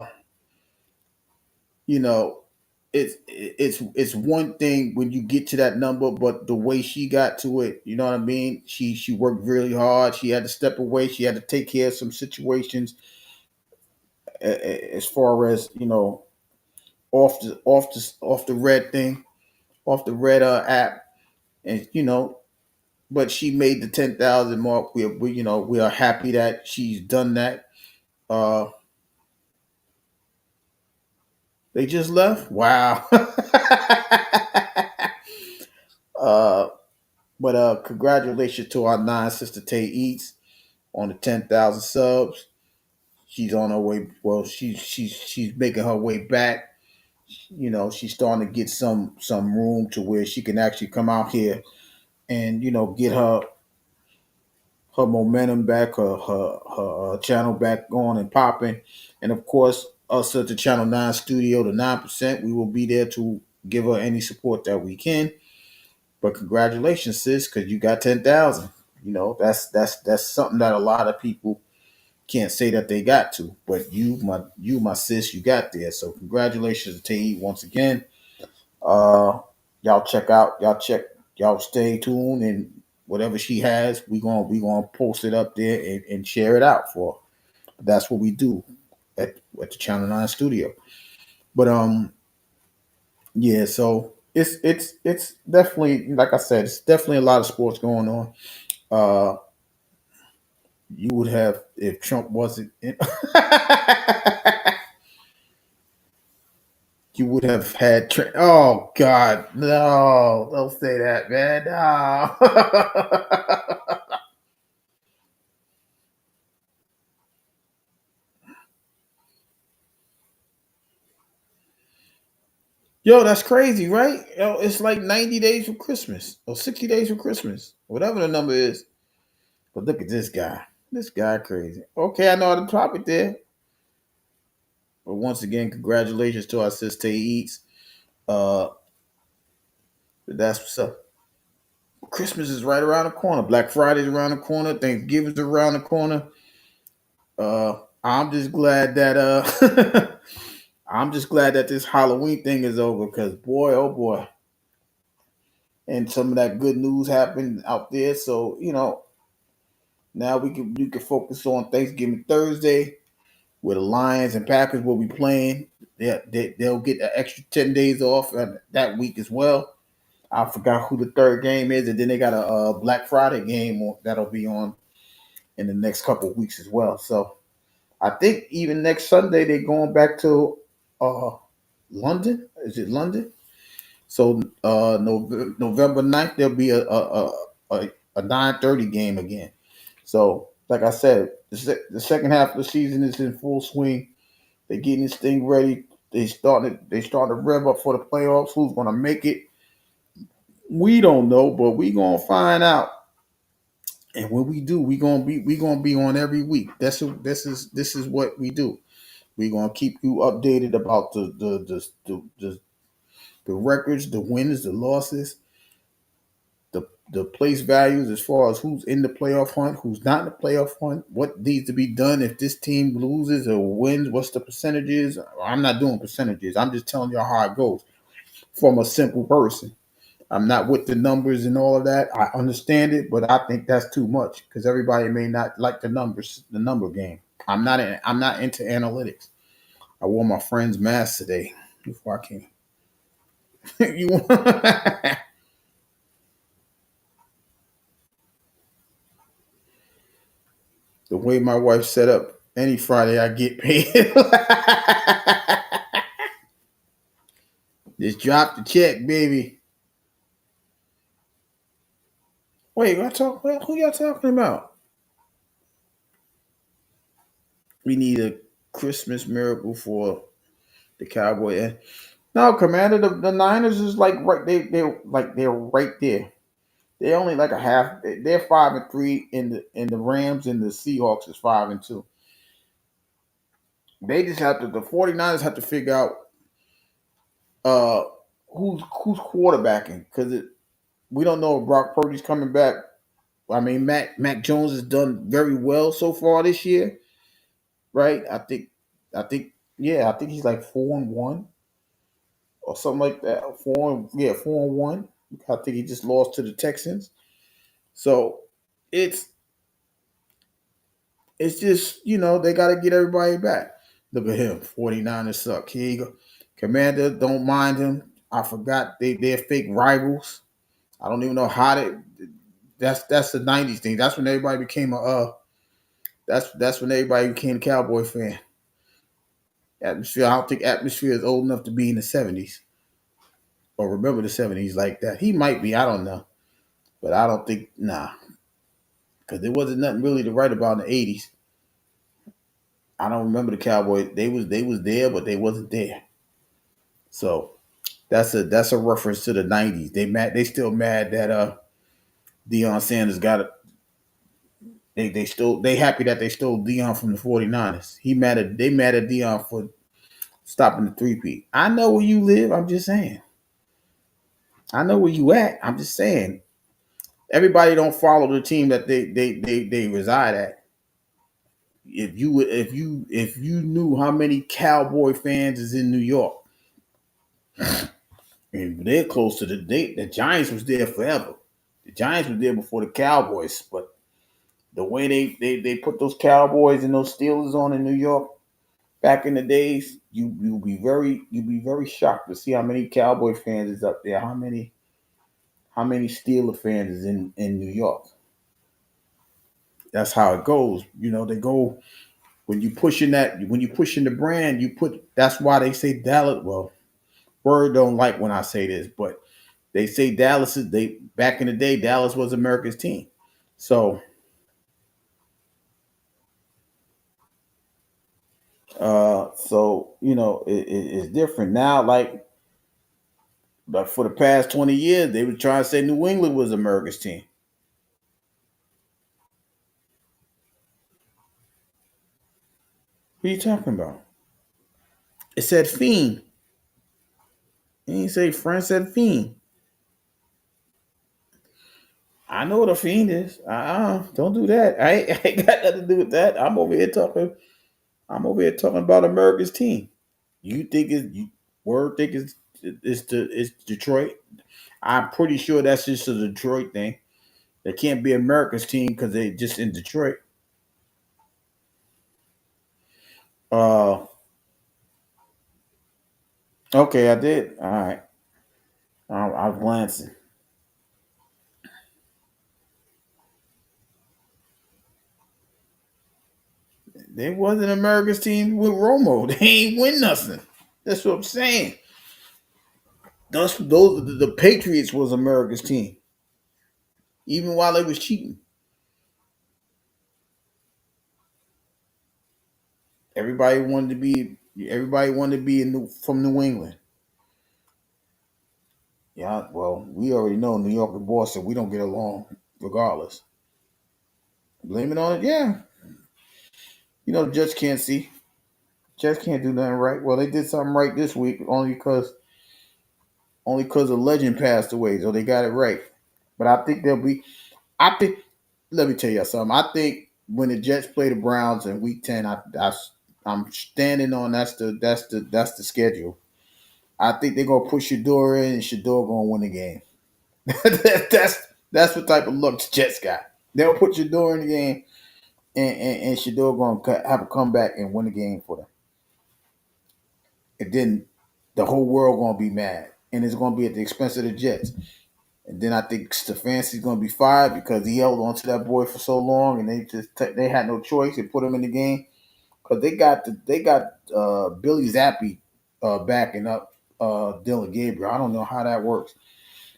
you know, it's one thing when you get to that number, but the way she got to it, you know what I mean? She worked really hard. She had to step away. She had to take care of some situations as far as off the red thing, off the red app, and but she made the 10,000 mark. We are happy that she's done that. Uh, they just left. Wow. uh, but congratulations to our 9 sister Tay Eats on the 10,000 subs. She's on her way. Well, she's making her way back. She's starting to get some room to where she can actually come out here and get her momentum back, her channel back on and popping. And of course, us at the Channel 9 studio, the 9%, we will be there to give her any support that we can. But congratulations, sis, because you got 10,000. That's something that a lot of people can't say that they got to. But my sis, you got there. So congratulations to Tay once again. Uh, y'all stay tuned, and whatever she has, we gonna post it up there and share it out for her. That's what we do at the Channel 9 studio. But yeah, so it's definitely, like I said, it's definitely a lot of sports going on. Uh, you would have, if Trump wasn't in, you would have had. Oh God, no! Don't say that, man. No. Yo, that's crazy, right? Yo, it's like 90 days for Christmas or 60 days for Christmas, whatever the number is. But look at this guy. This guy crazy. Okay, I know how to drop it there. But once again, congratulations to our sister Eats. Uh, that's what's up. Christmas is right around the corner. Black Friday's around the corner. Thanksgiving's around the corner. I'm just glad that I'm just glad that this Halloween thing is over, because boy, oh boy, and some of that good news happened out there. So now we can focus on Thanksgiving Thursday, where the Lions and Packers will be playing. they'll get an extra 10 days off that week as well. I forgot who the third game is, and then they got a Black Friday game that'll be on in the next couple of weeks as well. So I think even next Sunday they're going back to uh, London. Is it London? So November 9th there'll be a 9:30 game again. So like I said, the second half of the season is in full swing. They're getting this thing ready. They starting to rev up for the playoffs. Who's gonna make it? We don't know, but we gonna find out. And when we do, we gonna be on every week. This is what we do. We gonna keep you updated about the records, the wins, the losses, the place values as far as who's in the playoff hunt, who's not in the playoff hunt, what needs to be done if this team loses or wins, what's the percentages. I'm not doing percentages. I'm just telling y'all how it goes from a simple person. I'm not with the numbers and all of that. I understand it, but I think that's too much because everybody may not like the numbers, the number game. I'm not into analytics. I wore my friend's mask today before I came. you want the way my wife set up? Any Friday I get paid. Just drop the check, baby. Wait, who y'all talking about? We need a Christmas miracle for the Cowboy. No, Commander, the Niners is like right. They're right there. They're only like a half. They're 5-3 in the Rams, and the Seahawks is 5-2. They just have to. The 49ers have to figure out uh who's quarterbacking because we don't know if Brock Purdy's coming back. I mean, Mac Jones has done very well so far this year, right? I think he's like 4-1 or something like that. 4-1. I think he just lost to the Texans. So it's it's just they got to get everybody back. Look at him, 49ers suck. Here you go, Commander. Don't mind him. I forgot they're fake rivals. I don't even know how they. That's the '90s thing. That's when everybody became That's when everybody became a Cowboy fan. Atmosphere. I don't think Atmosphere is old enough to be in the '70s or remember the '70s like that. He might be. I don't know, but I don't think because there wasn't nothing really to write about in the '80s. I don't remember the Cowboys. They was there, but they wasn't there. So that's a reference to the '90s. They still mad that Deion Sanders got it. They happy that they stole Deion from the 49ers. They mad at Deion for stopping the three-peat. I know where you live. I'm just saying. I know where you at. I'm just saying. Everybody don't follow the team that they reside at. If you knew how many Cowboy fans is in New York, and they're close to the Giants was there forever. The Giants were there before the Cowboys, but the way they put those Cowboys and those Steelers on in New York back in the days, you'll be very shocked to see how many Cowboy fans is up there, how many Steeler fans is in New York. That's how it goes. They go when you pushing the brand, that's why they say Dallas. Well, Word don't like when I say this, but they say back in the day, Dallas was America's team. So it's different now. But for the past 20 years, they were trying to say New England was America's team. What are you talking about? It said Fiend. It didn't say friend, said Fiend. I know what a Fiend is. Don't do that. I ain't got nothing to do with that. I'm over here talking. I'm over here talking about America's team. You think Word think it's Detroit? I'm pretty sure that's just a Detroit thing. They can't be America's team because they just in Detroit. Uh, Okay, I did. All right. I was glancing. They wasn't America's team with Romo. They ain't win nothing. That's what I'm saying. Those the Patriots was America's team, even while they was cheating. Everybody wanted to be. Everybody wanted to be from New England. Yeah, well, we already know New York and Boston. We don't get along, regardless. Blame it on it. Yeah, the Jets can't see. Jets can't do nothing right. Well, they did something right this week only because a legend passed away, so they got it right. But I think they'll be. I think. Let me tell you something. I think when the Jets play the Browns in Week 10, I'm standing on that's the schedule. I think they're gonna put Shador in, and Shador gonna win the game. that's what type of luck the Jets got. They'll put Shador in the game, and Shador gonna have a comeback and win the game for them. And then the whole world gonna be mad, and it's gonna be at the expense of the Jets. And then I think Stefanski's gonna be fired because he held on to that boy for so long, and they had no choice. They put him in the game because they got Billy Zappi backing up Dylan Gabriel. I don't know how that works.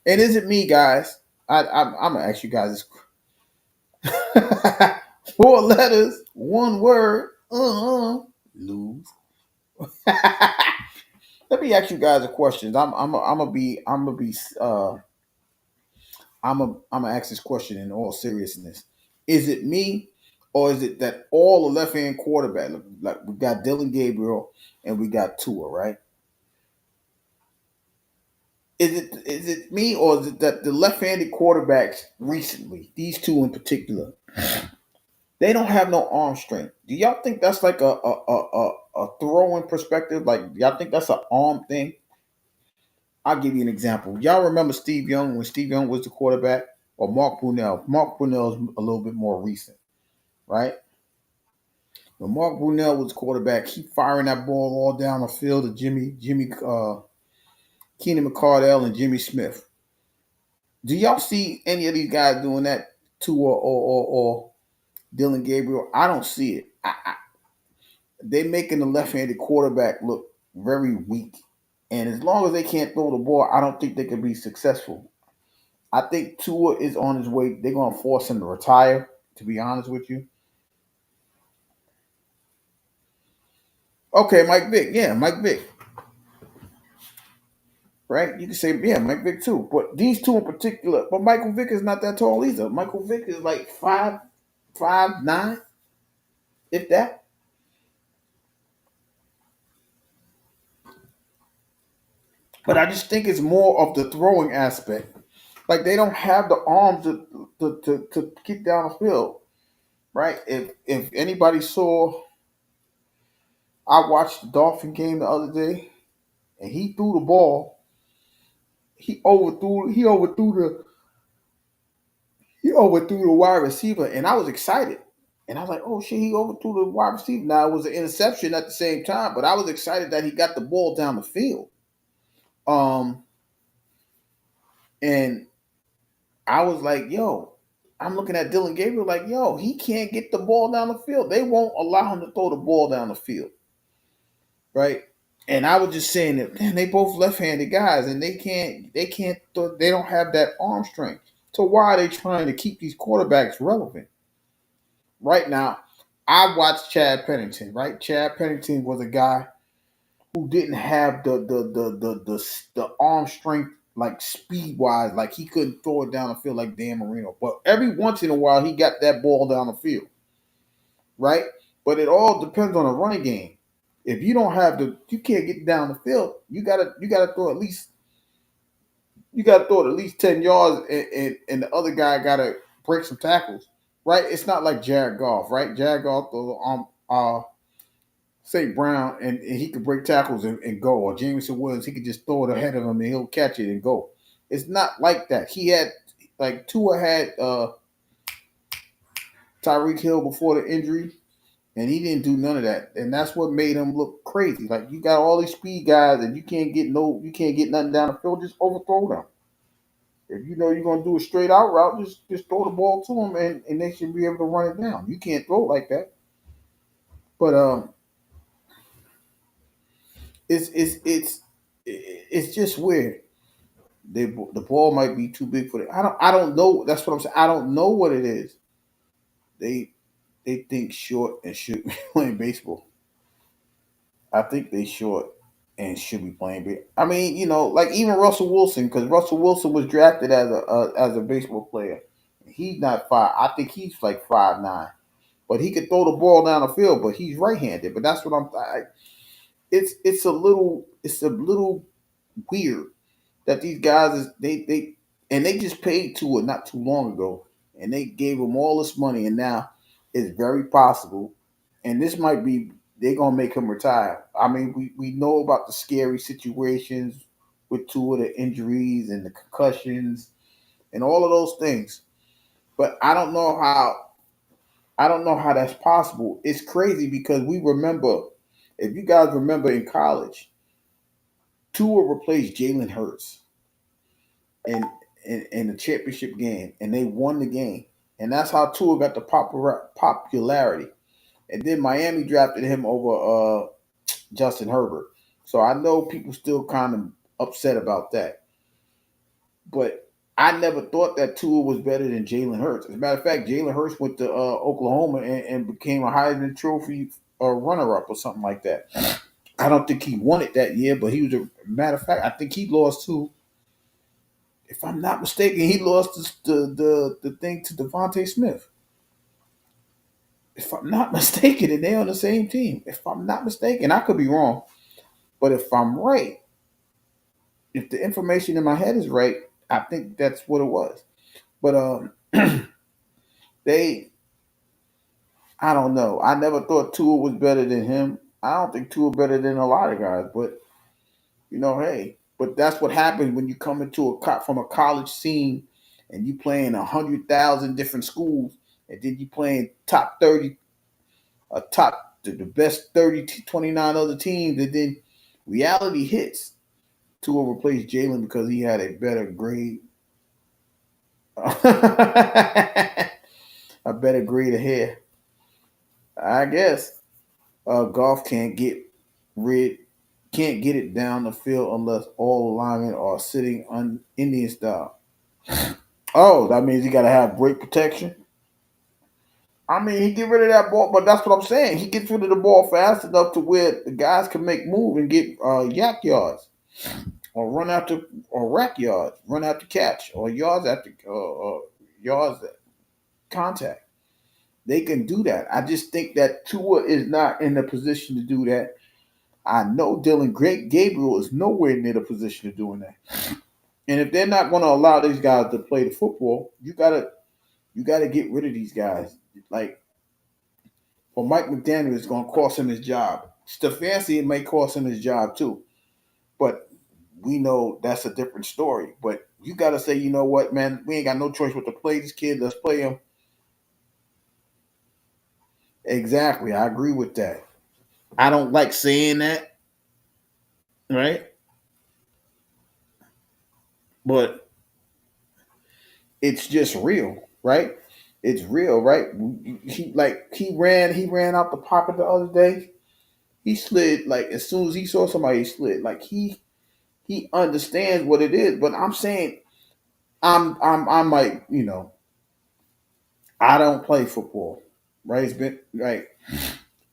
And is it me, guys? I'm gonna ask you guys this: 4 letters, one word. Lose. Let me ask you guys a question. I'm gonna ask this question in all seriousness. Is it me, or is it that all the left hand quarterback, like we got Dylan Gabriel and we got Tua, right? Is it me, or is it that the left handed quarterbacks recently, these two in particular, they don't have no arm strength? Do y'all think that's like a throwing perspective? Like y'all think that's an arm thing? I'll give you an example. Y'all remember Steve Young when Steve Young was the quarterback, or Mark Brunell? Mark Brunell is a little bit more recent, right? When Mark Brunell was quarterback, he firing that ball all down the field to Keenan McCardell and Jimmy Smith. Do y'all see any of these guys doing that to or Dylan Gabriel? I don't see it. They making the left-handed quarterback look very weak, and as long as they can't throw the ball, I don't think they can be successful. I think Tua is on his way. They're gonna force him to retire. To be honest with you, okay, Mike Vick. Yeah, Mike Vick. Right? You can say, yeah, Mike Vick too. But these two in particular, but Michael Vick is not that tall either. Michael Vick is like 5'9", if that. But I just think it's more of the throwing aspect. Like they don't have the arms to get down the field. Right? If anybody saw, I watched the Dolphin game the other day, and he threw the ball. He overthrew the wide receiver, and I was excited. And I was like, oh shit, he overthrew the wide receiver. Now it was an interception at the same time, but I was excited that he got the ball down the field. Um, and I was like, yo, I'm looking at Dylan Gabriel like, yo, he can't get the ball down the field. They won't allow him to throw the ball down the field. Right? And I was just saying that, man, they both left-handed guys, and they don't have that arm strength. So why are they trying to keep these quarterbacks relevant? Right now, I watched Chad Pennington. Right, Chad Pennington was a guy who didn't have the arm strength, like speed wise, like he couldn't throw it down the field like Dan Marino. But every once in a while, he got that ball down the field. Right, but it all depends on the running game. If you don't have you can't get down the field. You gotta throw at least 10 yards, and the other guy gotta break some tackles. Right? It's not like Jared Goff, right? Jared Goff throws St. Brown, and he could break tackles and go. Or Jameson Williams, he could just throw it ahead of him and he'll catch it and go. It's not like that. He had, like, Tua had Tyreek Hill before the injury, And he didn't do none of that, and that's what made him look crazy. Like you got all these speed guys, and you can't get nothing down the field. Just overthrow them. If you know you're gonna do a straight out route, just throw the ball to them, and they should be able to run it down. You can't throw it like that. But it's just weird. The ball might be too big for it. I don't know. That's what I'm saying. I don't know what it is. They they think short and should be playing baseball. I think they short and should be playing baseball. I mean, like even Russell Wilson, because Russell Wilson was drafted as a baseball player. He's not five. I think he's like 5'9", but he could throw the ball down the field. But he's right-handed. But that's what it's a little weird that these guys they just paid Tua not too long ago, and they gave him all this money, and now it's very possible, and this might be they're gonna make him retire. I mean, we know about the scary situations with Tua, the injuries and the concussions and all of those things, but I don't know how that's possible. It's crazy because we remember, if you guys remember in college, Tua replaced Jalen Hurts in, in the championship game, and they won the game, and that's how Tua got the popularity. And then Miami drafted him over Justin Herbert, so I know people still kind of upset about that. But I never thought that Tua was better than Jalen Hurts. As a matter of fact, Jalen Hurts went to Oklahoma and became a Heisman Trophy runner-up or something like that. I don't think he won it that year, but he was matter of fact. I think he lost to, if I'm not mistaken, he lost the thing to Devontae Smith. If I'm not mistaken, and they're on the same team. If I'm not mistaken, I could be wrong, but if I'm right, if the information in my head is right, I think that's what it was. But they, I don't know. I never thought Tua was better than him. I don't think Tua better than a lot of guys, but hey, but that's what happens when you come into from a college scene and you playing 100,000 different schools, and then you playing top 30, the best 29 other teams, and then reality hits. Tua replaced Jalen because he had a better grade, a better grade of hair. I guess golf rid can't get it down the field unless all linemen are sitting on Indian style. Oh, that means you got to have great protection. I mean, he get rid of that ball, but that's what I'm saying. He gets rid of the ball fast enough to where the guys can make move and get yak yards, or run after, or rack yards, run after catch, or yards at contact. They can do that. I just think that Tua is not in the position to do that. I know Dylan Gabriel is nowhere near the position of doing that. And if they're not going to allow these guys to play the football, you gotta get rid of these guys. Like, for Mike McDaniel, it's going to cost him his job. Stefanski, it may cost him his job too. But we know that's a different story. But you got to say, you know what, man, we ain't got no choice but to play these kids. Let's play them. Exactly. I agree with that. I don't like saying that, right? But it's just real, right? It's real, right? He ran out the pocket the other day. He slid, like, as soon as he saw somebody, he slid. Like, he understands what it is. But I'm saying, I might, I don't play football, right?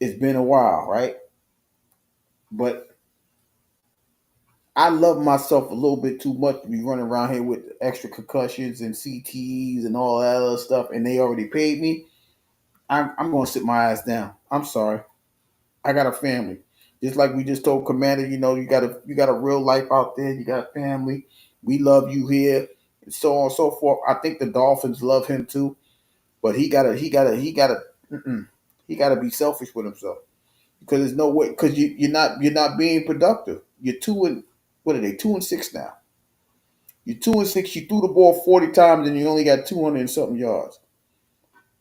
It's been a while, right? But I love myself a little bit too much to be running around here with extra concussions and CTEs and all that other stuff, and they already paid me. I'm going to sit my ass down. I'm sorry. I got a family. Just like we just told Commander, you got a real life out there. You got a family. We love you here, and so on and so forth. I think the Dolphins love him too, but he gotta be selfish with himself, because there's no way, because you're not being productive. You're two and what are they 2-6 now? You're 2-6. You threw the ball 40 times and you only got 200 and something yards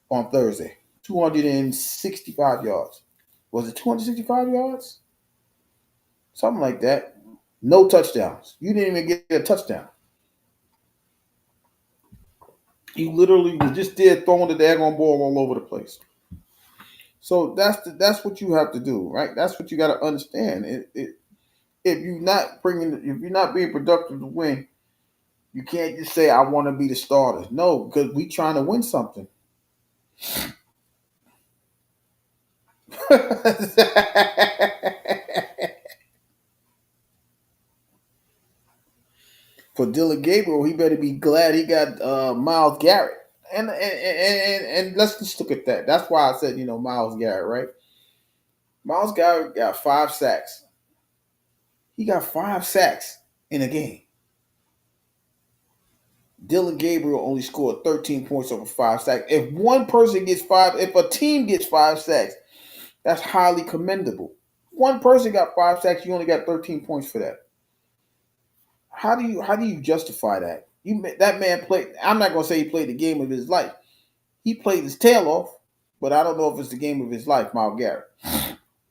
on Thursday. 265 yards. Was it 265 yards? Something like that. No touchdowns. You didn't even get a touchdown. He literally was just there throwing the daggone ball all over the place. So that's what you have to do, right? That's what you got to understand. If you're not being productive to win, you can't just say I want to be the starter. No, because we trying to win something. For Dylan Gabriel, he better be glad he got Myles Garrett. And let's just look at that. That's why I said, Myles Garrett, right? Myles Garrett got 5 sacks. He got 5 sacks in a game. Dylan Gabriel only scored 13 points over 5 sacks. If a team gets 5 sacks, that's highly commendable. One person got 5 sacks, you only got 13 points for that. How do you justify that? That man played. I'm not gonna say he played the game of his life. He played his tail off, but I don't know if it's the game of his life, Myles Garrett.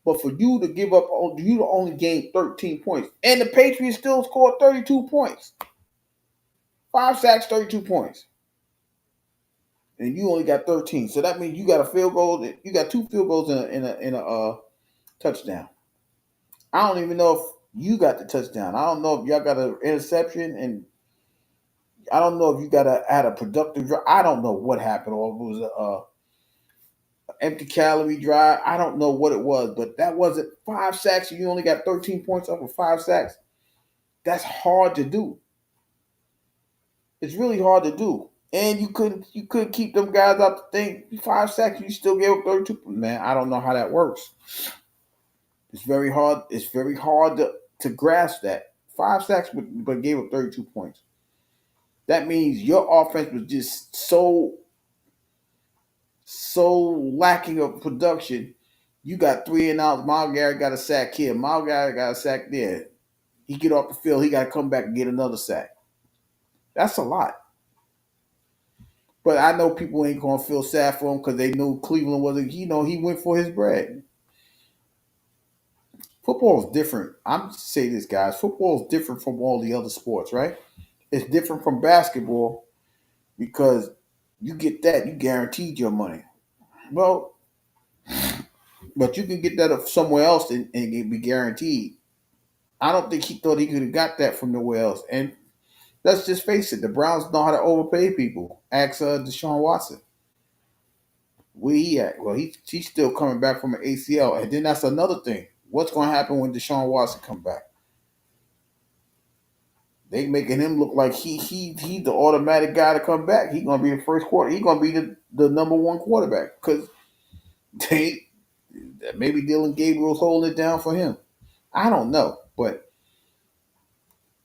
But for you to give up, you to only gain 13 points, and the Patriots still scored 32 points. 5 sacks, 32 points, and you only got 13. So that means you got a field goal. You got 2 field goals in a touchdown. I don't even know if you got the touchdown. I don't know if y'all got an interception, and I don't know if you had a productive drive. I don't know what happened, or if it was an empty calorie drive. I don't know what it was, but that wasn't 5 sacks, and you only got 13 points off of 5 sacks. That's hard to do. It's really hard to do. And you couldn't keep them guys out the thing. 5 sacks, you still gave up 32. Man, I don't know how that works. It's very hard. It's very hard to grasp that. 5 sacks, but gave up 32 points. That means your offense was just so lacking of production. You got 3 and outs. Myles Garrett got a sack here. Myles Garrett got a sack there. He get off the field. He got to come back and get another sack. That's a lot. But I know people ain't going to feel sad for him because they knew Cleveland wasn't, he went for his bread. Football is different. I'm say this, guys. Football is different from all the other sports, right? It's different from basketball because you get that, you guaranteed your money. Well, but you can get that somewhere else and it be guaranteed. I don't think he thought he could have got that from nowhere else. And let's just face it, the Browns know how to overpay people. Ask Deshaun Watson. Where he at? Well, he's still coming back from an ACL. And then that's another thing. What's going to happen when Deshaun Watson come back? They making him look like he's the automatic guy to come back. He's gonna be the first quarter. He's gonna be the number 1 quarterback because maybe Dylan Gabriel's holding it down for him. I don't know, but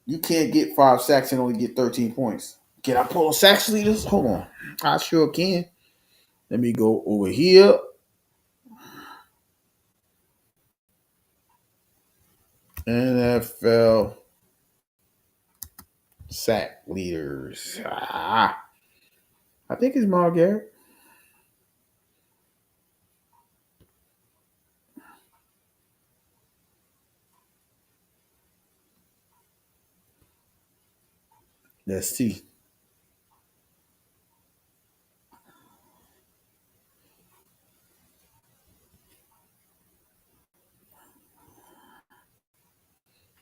you can't get 5 sacks and only get 13 points. Can I pull a sacks leaders? Hold on, I sure can. Let me go over here. NFL sack leaders. I think it's Myles Garrett. Let's see.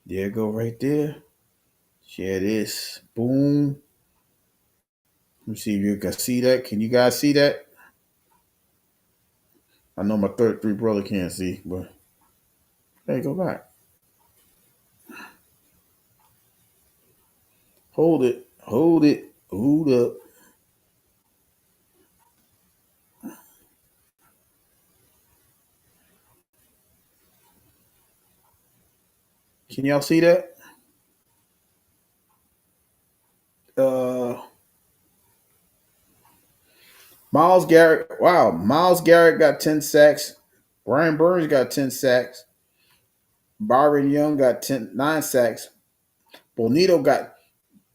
There you go right there. Share this. Boom. Let me see if you can see that. Can you guys see that? I know my third 3 brother can't see, but hey, go back. Hold it. Hold up. Can y'all see that? Myles Garrett. Wow. Myles Garrett got 10 sacks. Brian Burns got 10 sacks. Byron Young got 9 sacks. Bonito got,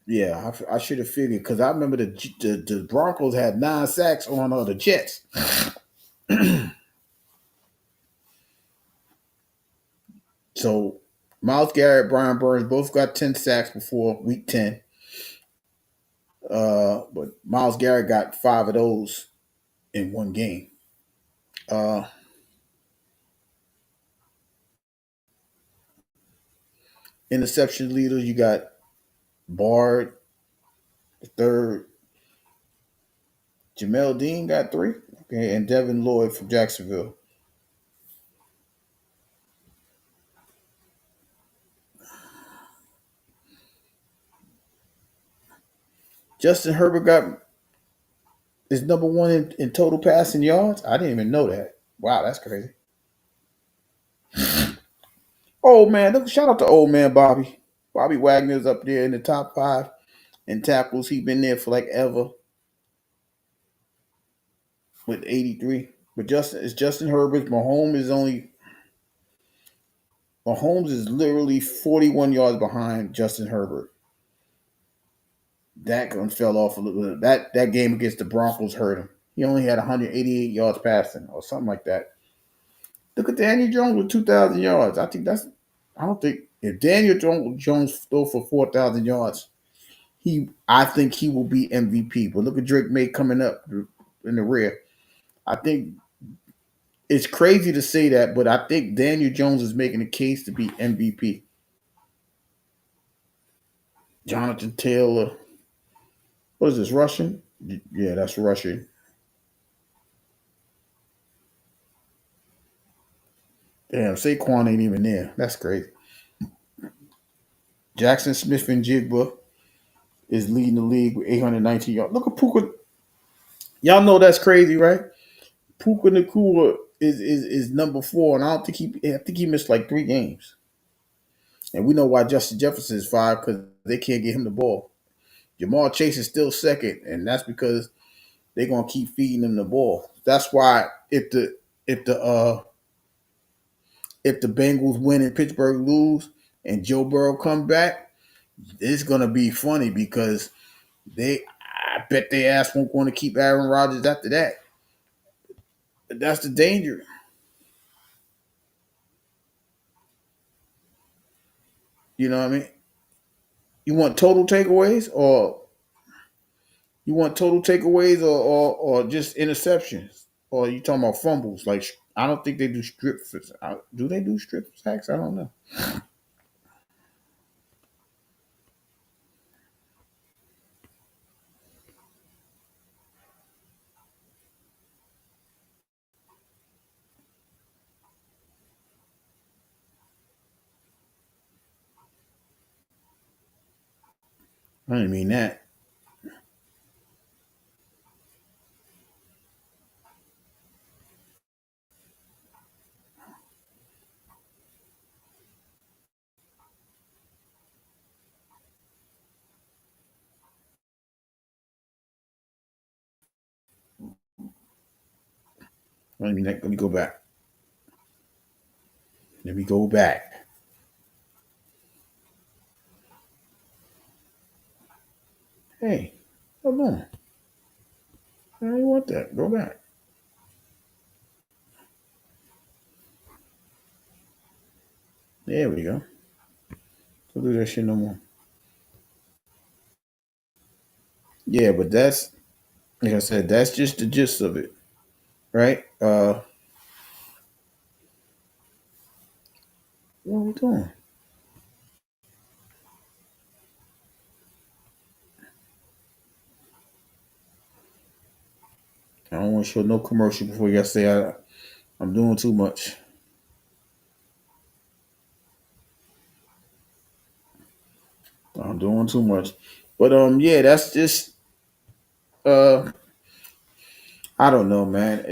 I should have figured because I remember the Broncos had 9 sacks on the Jets. So Miles Garrett, Brian Burns both got 10 sacks before week 10. But Miles Garrett got 5 of those in one game. Uh, Interception leaders, you got Bard, the third. Jamel Dean got 3. Okay, and Devin Lloyd from Jacksonville. Justin Herbert is number one in total passing yards. I didn't even know that. Wow, that's crazy. Oh man, look! Shout out to old man Bobby. Bobby Wagner's up there in the top 5 in tackles. He's been there for like ever with 83. But Justin Herbert. Mahomes is literally 41 yards behind Justin Herbert. That one fell off a little bit. That game against the Broncos hurt him. He only had 188 yards passing or something like that. Look at Daniel Jones with 2,000 yards. I don't think if Daniel Jones throw for 4,000 yards, I think he will be MVP. But look at Drake May coming up in the rear. I think it's crazy to say that, but I think Daniel Jones is making a case to be MVP. Jonathan Taylor. What is this, Russian? Yeah, that's Russian. Damn, Saquon ain't even there. That's crazy. Jackson Smith and Jigba is leading the league with 819 yards. Look at Puka. Y'all know that's crazy, right? Puka Nakua is number 4, and I think he missed like 3 games. And we know why Justin Jefferson is 5 because they can't get him the ball. Jamar Chase is still second, and that's because they're gonna keep feeding him the ball. That's why if the Bengals win and Pittsburgh lose and Joe Burrow come back, it's gonna be funny because I bet they ass won't want to keep Aaron Rodgers after that. But that's the danger. You know what I mean? You want total takeaways or just interceptions? Or you talking about fumbles? Like I don't think they do strip. Do they do strip sacks? I don't know. I didn't mean that. I didn't mean that. Let me go back. Let me go back. Hey, hold on. I don't want that. Go back. There we go. Don't do that shit no more. Yeah, but that's like I said, that's just the gist of it, right? What are we doing? I don't want to show no commercial before you guys say I'm doing too much. I'm doing too much. But yeah, that's just uh I don't know, man.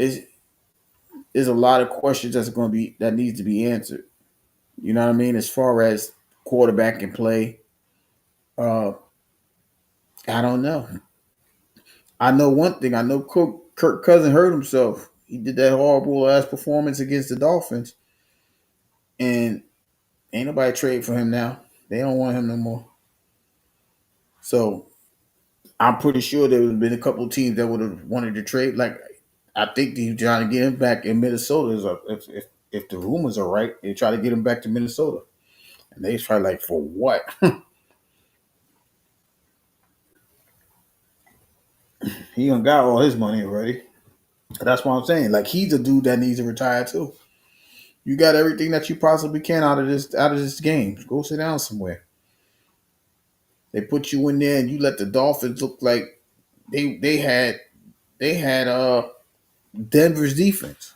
There's a lot of questions that needs to be answered. You know what I mean? As far as quarterback and play, uh, I don't know. I know one thing. I know Kirk Cousin hurt himself. He did that horrible ass performance against the Dolphins, and ain't nobody trade for him now. They don't want him no more. So I'm pretty sure there would have been a couple of teams that would have wanted to trade. Like I think they're trying to get him back in Minnesota. If the rumors are right, they try to get him back to Minnesota, and they try like for what? He done got all his money already. That's what I'm saying. Like he's a dude that needs to retire too. You got everything that you possibly can out of this game. Go sit down somewhere. They put you in there and you let the Dolphins look like they had Denver's defense.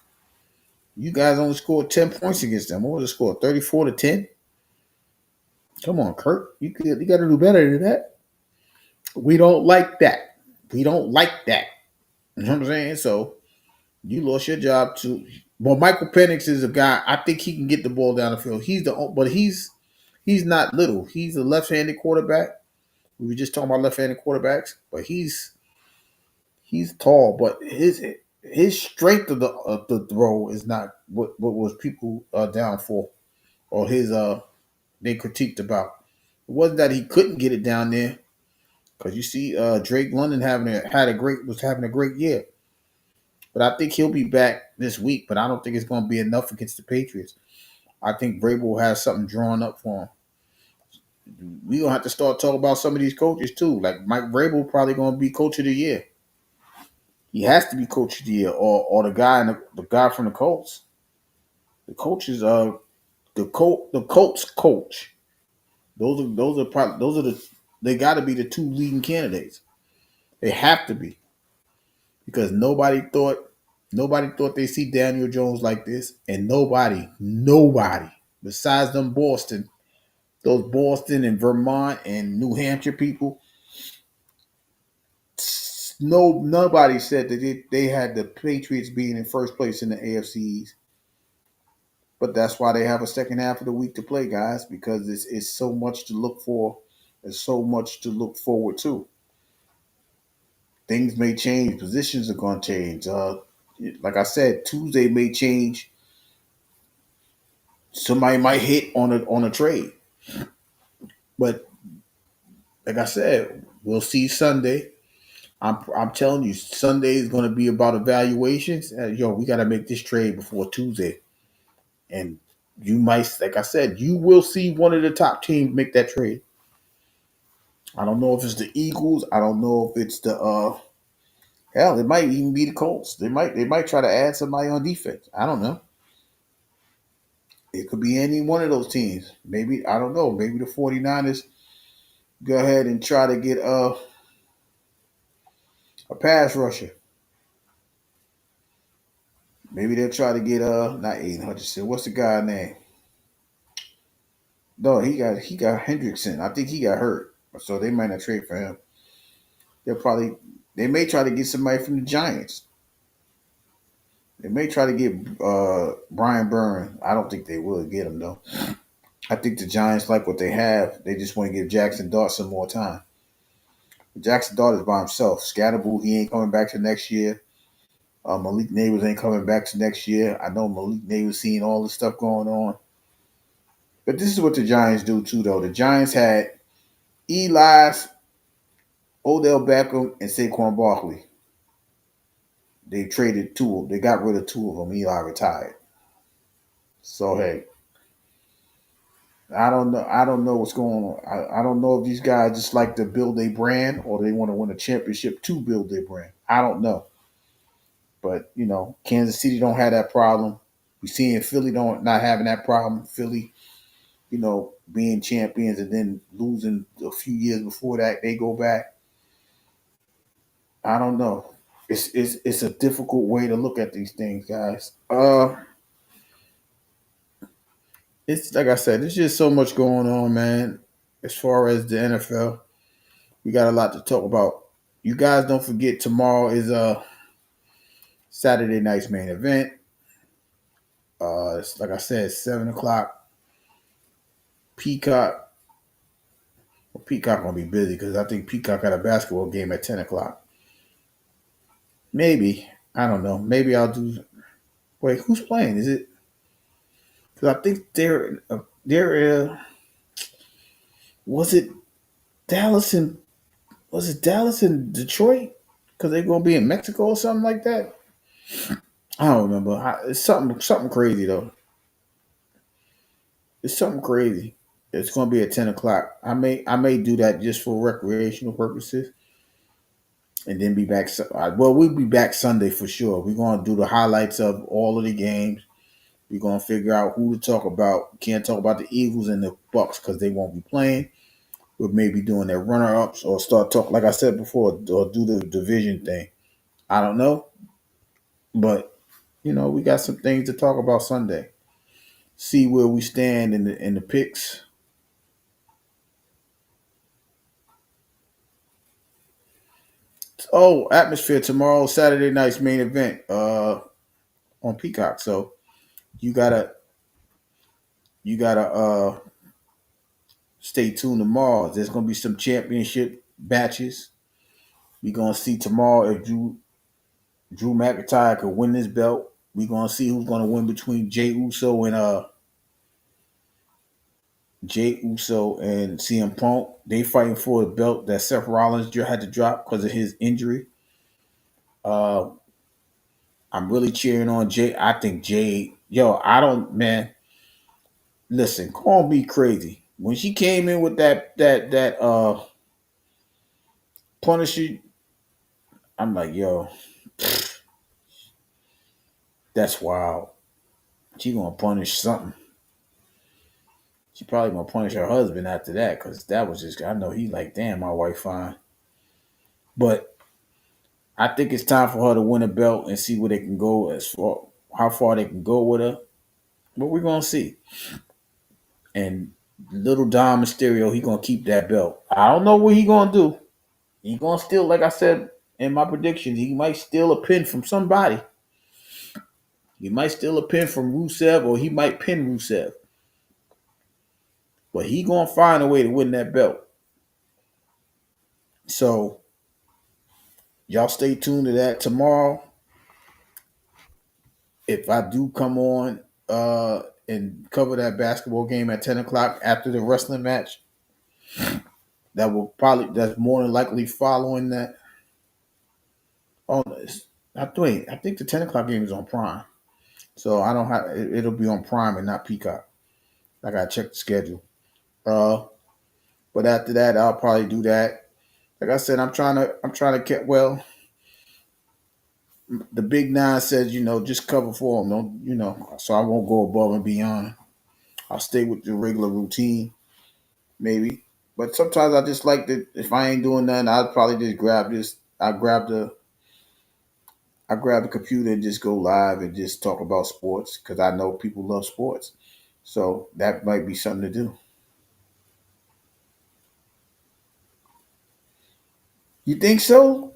You guys only scored 10 points against them. What was the score? 34-10? Come on, Kurt. You got to do better than that. We don't like that. We don't like that. You know what I'm saying? So you lost your job too. Well, Michael Penix is a guy. I think he can get the ball down the field. But he's not little. He's a left-handed quarterback. We were just talking about left-handed quarterbacks, but he's tall. But his strength of the throw is not what was people down for, or his they critiqued about. It wasn't that he couldn't get it down there, because you see Drake London was having a great year. But I think he'll be back this week. But I don't think it's going to be enough against the Patriots. I think Vrabel has something drawn up for him. We gonna have to start talking about some of these coaches too. Like Mike Vrabel probably gonna be coach of the year. He has to be coach of the year, or the guy from the Colts. The coaches the Colts coach. They got to be the two leading candidates. They have to be, because nobody thought they see Daniel Jones like this, and nobody besides those Boston and Vermont and New Hampshire people. Nobody said that they had the Patriots being in first place in the AFCs. But that's why they have a second half of the week to play, guys, because it's so much to look for. There's so much to look forward to. Things may change. Positions are going to change. Like I said, Tuesday may change. Somebody might hit on a trade. But like I said, we'll see Sunday. I'm telling you, Sunday is going to be about evaluations. We got to make this trade before Tuesday. And you might, like I said, you will see one of the top teams make that trade. I don't know if it's the Eagles. I don't know if it's the hell, it might even be the Colts. They might try to add somebody on defense. I don't know. It could be any one of those teams. Maybe, I don't know. Maybe the 49ers go ahead and try to get a pass rusher. Maybe they'll try to get not Aiden Hutchinson. What's the guy name? No, he got Hendrickson. I think he got hurt, so they might not trade for him. They may try to get somebody from the Giants. They may try to get Brian Byrne. I don't think they will get him though. I think the Giants like what they have. They just want to give Jackson Dart some more time. Jackson Dart is by himself. Scatterboo, he ain't coming back to next year. Malik Neighbors ain't coming back to next year. I know Malik Neighbors seeing all the stuff going on. But this is what the Giants do too, though. The Giants had Eli's, Odell Beckham, and Saquon Barkley. They traded two of them. They got rid of two of them. Eli retired. So, hey, I don't know what's going on. I don't know if these guys just like to build a brand or they want to win a championship to build their brand. I don't know. But, Kansas City don't have that problem. We seeing Philly not having that problem. Philly, being champions and then losing a few years before that, they go back. I don't know. It's a difficult way to look at these things, guys. It's like I said, there's just so much going on, man. As far as the NFL, we got a lot to talk about. You guys don't forget, tomorrow is Saturday night's main event. It's, like I said, 7:00. Peacock. Well, Peacock gonna be busy because I think Peacock got a basketball game at 10:00. Maybe, I don't know. Maybe I'll do. Wait, who's playing? Is it? Because I think they're was it Dallas and Detroit? Because they're gonna be in Mexico or something like that. I don't remember. It's something crazy though. It's something crazy. It's gonna be at 10 o'clock. I may do that just for recreational purposes, and then be back. Well, we'll be back Sunday for sure. We're gonna do the highlights of all of the games. We're gonna figure out who to talk about. Can't talk about the Eagles and the Bucks because they won't be playing. We'll maybe doing their runner ups or start talk like I said before, or do the division thing. I don't know, but we got some things to talk about Sunday. See where we stand in the picks. Oh, atmosphere tomorrow, Saturday night's main event on Peacock. So you gotta you gotta stay tuned tomorrow. There's gonna be some championship matches. We're gonna see tomorrow if Drew McIntyre could win this belt. We're gonna see who's gonna win between Jay Uso and CM Punk. They fighting for the belt that Seth Rollins had to drop because of his injury. Uh, I'm really cheering on Jay. I think Jay, I don't, man. Listen, call me crazy. When she came in with that Punisher, I'm like, that's wild. She gonna punish something. She probably gonna punish her husband after that because that was just. I know he like, damn, my wife fine. But I think it's time for her to win a belt and see where they can go as far how far they can go with her. But we're gonna see. And little Dom Mysterio, he gonna keep that belt. I don't know what he gonna do. He gonna steal, like I said in my predictions, he might steal a pin from somebody. He might steal a pin from Rusev, or he might pin Rusev. But he gonna find a way to win that belt. So y'all stay tuned to that tomorrow. If I do come on and cover that basketball game at 10 o'clock after the wrestling match, that's more than likely following that. Oh, I think the 10 o'clock game is on Prime. So I don't have it'll be on Prime and not Peacock. I gotta check the schedule. But after that, I'll probably do that. Like I said, I'm trying to get well. The big nine says, just cover for them. Don't, so I won't go above and beyond. I'll stay with the regular routine, maybe. But sometimes I just like that. If I ain't doing nothing, I'll probably just grab this. I grab the computer and just go live and just talk about sports because I know people love sports. So that might be something to do. You think so?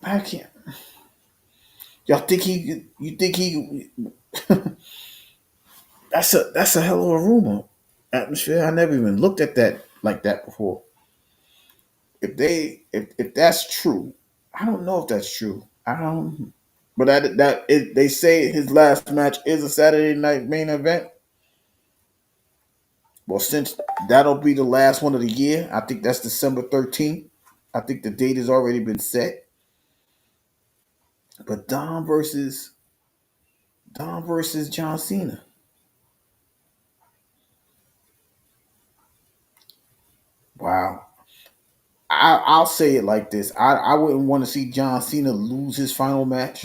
I can't. Y'all think he? You think he? That's a hell of a rumor. Atmosphere. I never even looked at that like that before. If that's true, I don't know if that's true. I don't. But they say his last match is a Saturday night main event. Well, since that'll be the last one of the year, I think that's December 13th. I think the date has already been set. But Dom versus John Cena. Wow. I'll say it like this. I wouldn't want to see John Cena lose his final match,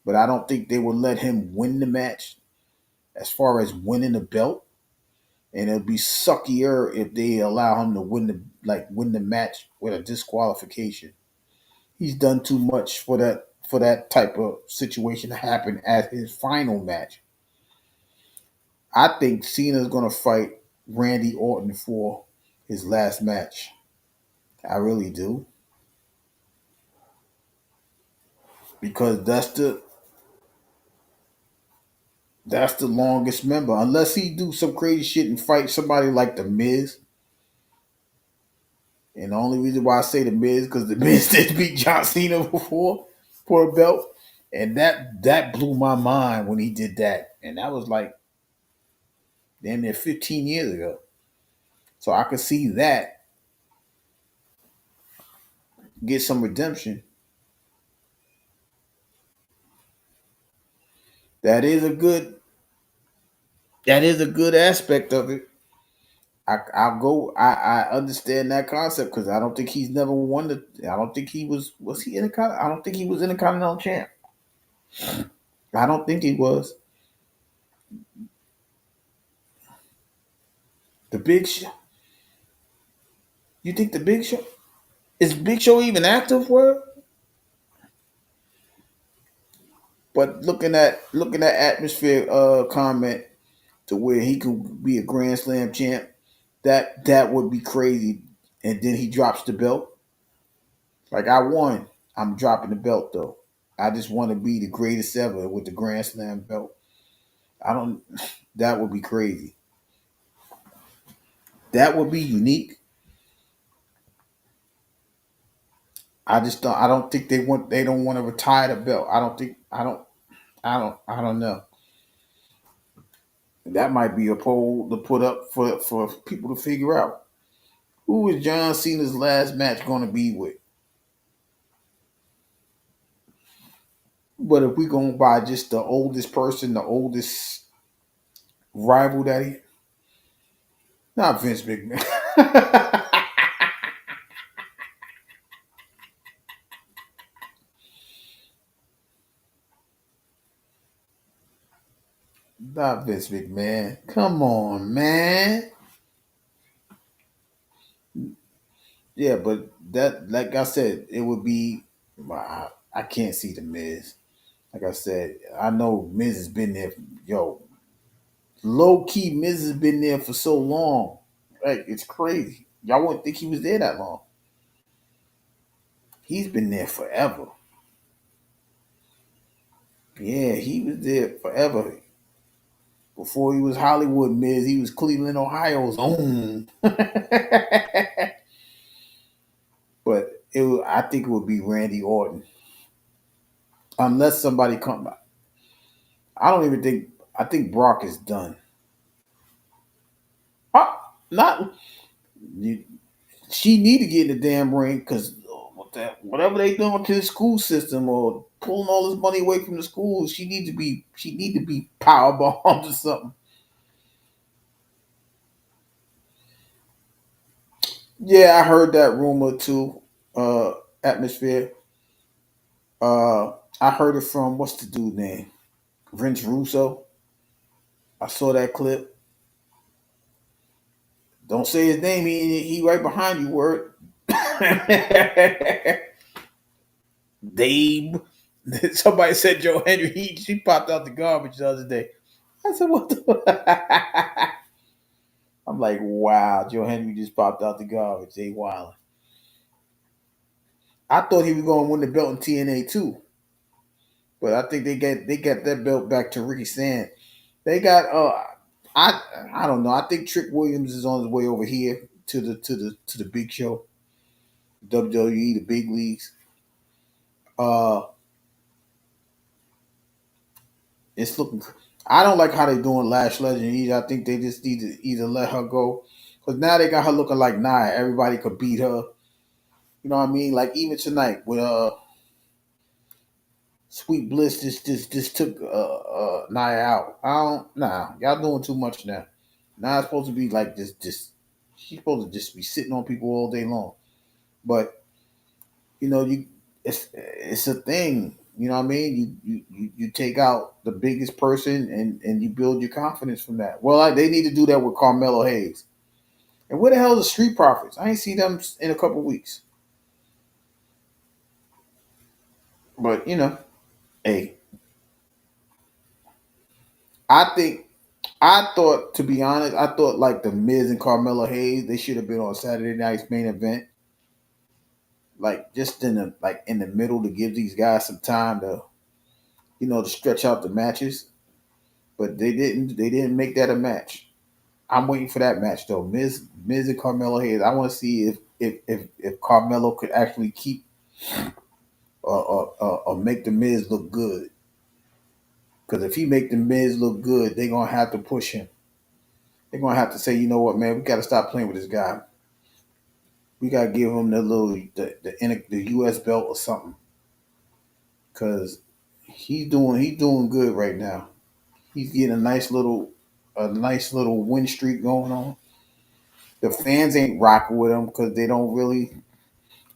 but I don't think they would let him win the match as far as winning the belt. And it'll be suckier if they allow him to win the match with a disqualification. He's done too much for that type of situation to happen at his final match. I think Cena's gonna fight Randy Orton for his last match. I really do. Because that's the longest member. Unless he do some crazy shit and fight somebody like the Miz. And the only reason why I say the Miz because the Miz did beat John Cena before for a belt. And that blew my mind when he did that. And that was like damn near 15 years ago. So I could see that get some redemption. That is a good. That is a good aspect of it. I'll go. I understand that concept because I don't think he's never won the. I don't think he was. Was he in a? I don't think he was in a Continental champ. I don't think he was. The Big Show. You think the Big Show is Big Show even active for it? But looking at atmosphere comment to where he could be a Grand Slam champ, that would be crazy. And then he drops the belt. Like I won, I'm dropping the belt though. I just want to be the greatest ever with the Grand Slam belt. I don't. That would be crazy. That would be unique. I just don't. I don't think they want. They don't want to retire the belt. I don't think. I don't. I don't. I don't know. That might be a poll to put up for people to figure out. Who is John Cena's last match going to be with? But if we going by just the oldest person, the oldest rival that he, not Vince McMahon. Not Vince McMahon. Come on, man. Yeah, but that, like I said, it would be. I can't see the Miz. Like I said, I know Miz has been there. Yo, low key, Miz has been there for so long. Like it's crazy. Y'all wouldn't think he was there that long. He's been there forever. Yeah, he was there forever. Before he was Hollywood Miz, he was Cleveland, Ohio's own. But I think it would be Randy Orton, unless somebody come. I don't even think. I think Brock is done. Not you, she need to get in the damn ring because whatever they doing to the school system or pulling all this money away from the schools, she need to be powerbombed or something. Yeah, I heard that rumor too. Atmosphere. I heard it from what's the dude name? Vince Russo. I saw that clip. Don't say his name. He right behind you. Word. Dave. Somebody said Joe Henry. She popped out the garbage the other day. I said, what the? I'm like, wow, Joe Henry just popped out the garbage. They wild. I thought he was going to win the belt in TNA too, but I think they got that belt back to Ricky Sand. They got I don't know. I think Trick Williams is on his way over here to the big show, WWE, the big leagues. Uh, it's looking. I don't like how they doing Lash Legend either. I think they just need to either let her go because now they got her looking like Nia. Everybody could beat her. You know what I mean? Like even tonight with Sweet Bliss just took Nia out. I don't y'all doing too much now. Nia's supposed to be like this she's supposed to just be sitting on people all day long. But you know, it's a thing. You know what I mean? You take out the biggest person and you build your confidence from that. Well, they need to do that with Carmelo Hayes. And where the hell are the Street Profits? I ain't see them in a couple weeks. But you know, hey, I think I thought, to be honest, I thought like the Miz and Carmelo Hayes, they should have been on Saturday night's main event. Like just in the middle to give these guys some time to to stretch out the matches. But they didn't make that a match. I'm waiting for that match though. Miz and Carmelo Hayes. I want to see if Carmelo could actually keep or make the Miz look good. Because if he make the Miz look good, they're gonna have to push him. They're gonna have to say, you know what, man, we gotta stop playing with this guy. We gotta give him the US belt or something. Cause he's doing good right now. He's getting a nice little win streak going on. The fans ain't rocking with him because they don't really.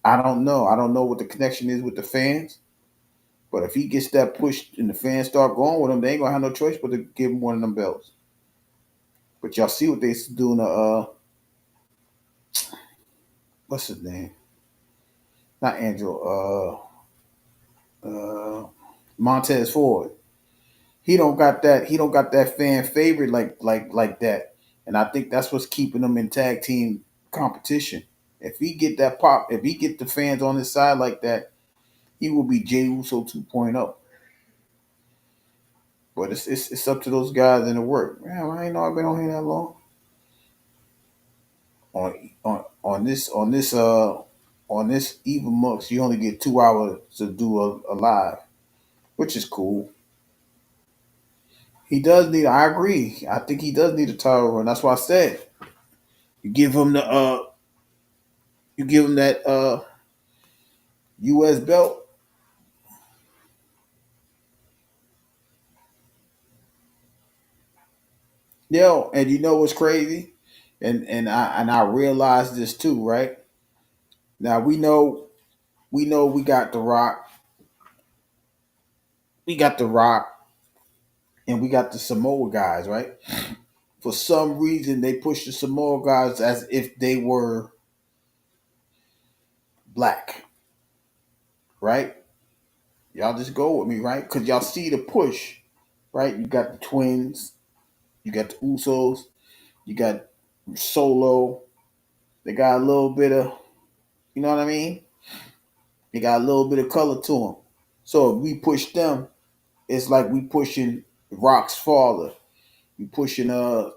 I don't know. I don't know what the connection is with the fans. But if he gets that push and the fans start going with him, they ain't gonna have no choice but to give him one of them belts. But y'all see what they doing to what's his name? Not Angel. Montez Ford. He don't got that. He don't got that fan favorite like that. And I think that's what's keeping him in tag team competition. If he get that pop, if he get the fans on his side like that, he will be Jey Uso 2.0. But it's up to those guys in the work. Man, I ain't know I've been on here that long. On this Even Mux, you only get 2 hours to do a live, which is cool. He does need. I agree. I think he does need a title run. That's why I said you give him that U.S. belt. Yo, and you know what's crazy? And I realized this too, right? Now we got the Rock, we got the Rock, and we got the Samoa guys, right? For some reason, they push the Samoa guys as if they were black, right? Y'all just go with me, right? Because y'all see the push, right? You got the twins, you got the Usos, you got Solo. They got a little bit of, you know what I mean? They got a little bit of color to them. So if we push them, it's like we pushing Rock's father. We pushing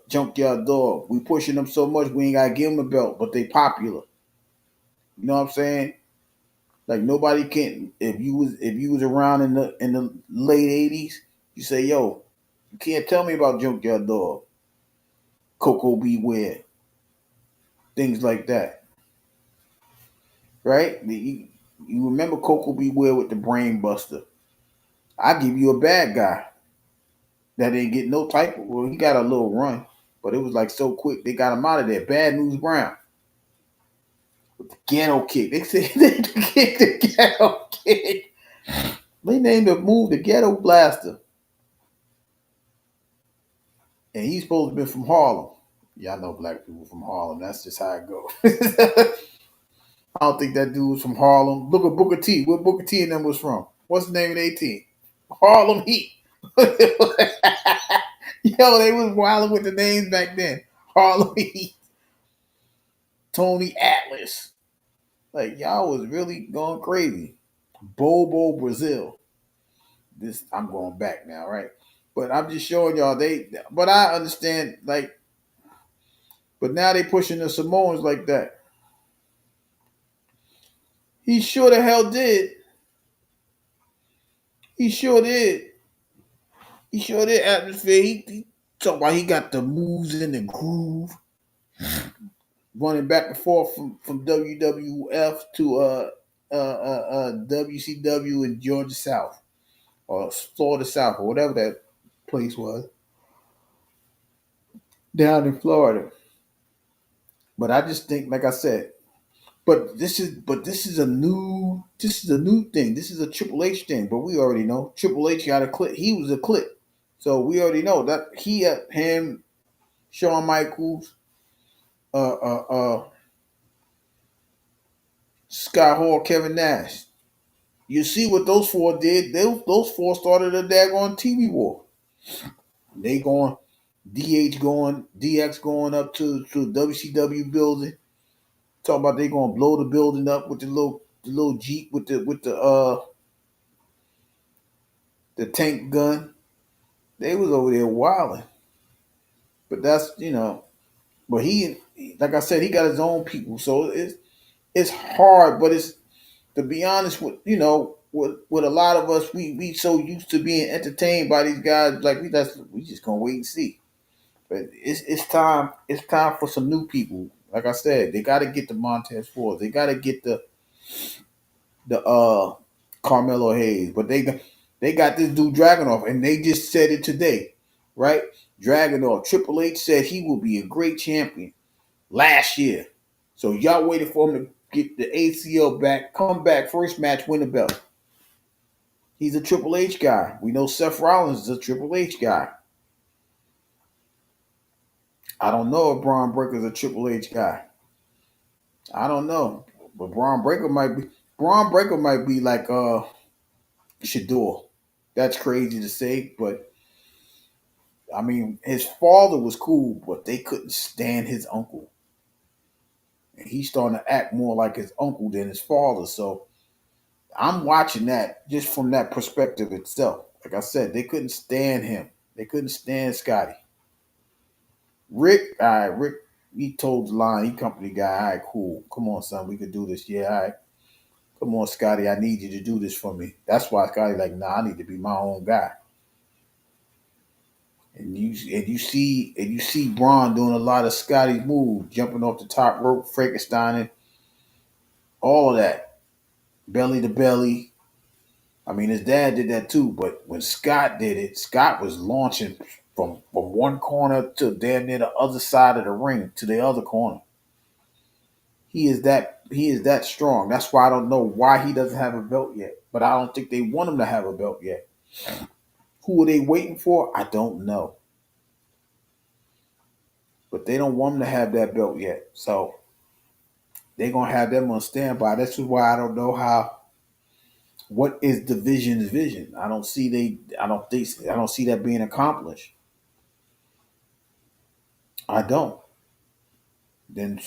Junkyard Dog. We pushing them so much we ain't gotta give them a belt, but they popular. You know what I'm saying? Like nobody can. If you was around in the late '80s, you say, "Yo, you can't tell me about Junkyard Dog, Coco Beware, things like that." Right? You remember Coco Beware with the Brain Buster? I give you a bad guy that didn't get no type of. Well, he got a little run, but it was like so quick they got him out of there. Bad News Brown with the ghetto kick. They said they kicked the ghetto kick. They named the move the Ghetto Blaster, and he's supposed to be from Harlem. Y'all know black people from Harlem. That's just how it goes. I don't think that dude was from Harlem. Look at Booker T. Where Booker T and them was from? What's the name of their team? Harlem Heat. Yo, they was wilding with the names back then. Harlem Heat. Tony Atlas. Like y'all was really going crazy. Bobo Brazil. This I'm going back now, right? But I'm just showing y'all but I understand like but now they pushing the Samoans like that. He sure the hell did. He sure did. He sure did atmosphere. He talk about he got the moves in the groove. Running back and forth from WWF to WCW in Georgia South or Florida South or whatever that place was down in Florida. But I just think, like I said, this is a new thing. This is a Triple H thing. But we already know Triple H got a clip. He was a clip, so we already know that him, Shawn Michaels, Scott Hall, Kevin Nash. You see what those four did? Those four started a daggone TV war. They going DX going up to WCW building. Talking about they gonna blow the building up with the little Jeep with the tank gun. They was over there wilding. But that's but he like I said, he got his own people. So it's hard, but it's to be honest with with a lot of us, we so used to being entertained by these guys, like we just gonna wait and see. But it's time for some new people. Like I said, they gotta get the Montez Ford. They gotta get the Carmelo Hayes. But they got this dude Dragunov, and they just said it today. right? Dragunov. Triple H said he will be a great champion last year. So y'all waited for him to get the ACL back, come back, first match, win the belt. He's a Triple H guy. We know Seth Rollins is a Triple H guy. I don't know if Braun Breaker's a Triple H guy. I don't know. But Braun Breaker might be like Shador. That's crazy to say, but I mean his father was cool, but they couldn't stand his uncle. And he's starting to act more like his uncle than his father. So I'm watching that just from that perspective itself. Like I said, they couldn't stand him. They couldn't stand Scotty. Rick, he told the line, he company guy, all right, cool. Come on, son, we could do this. Yeah, all right. Come on, Scotty, I need you to do this for me. That's why Scotty like, nah, I need to be my own guy. And you see Braun doing a lot of Scotty's moves, jumping off the top rope, Frankenstein, all of that. Belly to belly. I mean, his dad did that too, but when Scott did it, Scott was launching from one corner to damn near the other side of the ring to the other corner. He is that strong. That's why I don't know why he doesn't have a belt yet. But I don't think they want him to have a belt yet. Who are they waiting for? I don't know. But they don't want him to have that belt yet. So they're gonna have them on standby. This is why I don't know what is the Vision's vision. I don't see that being accomplished. I don't. Then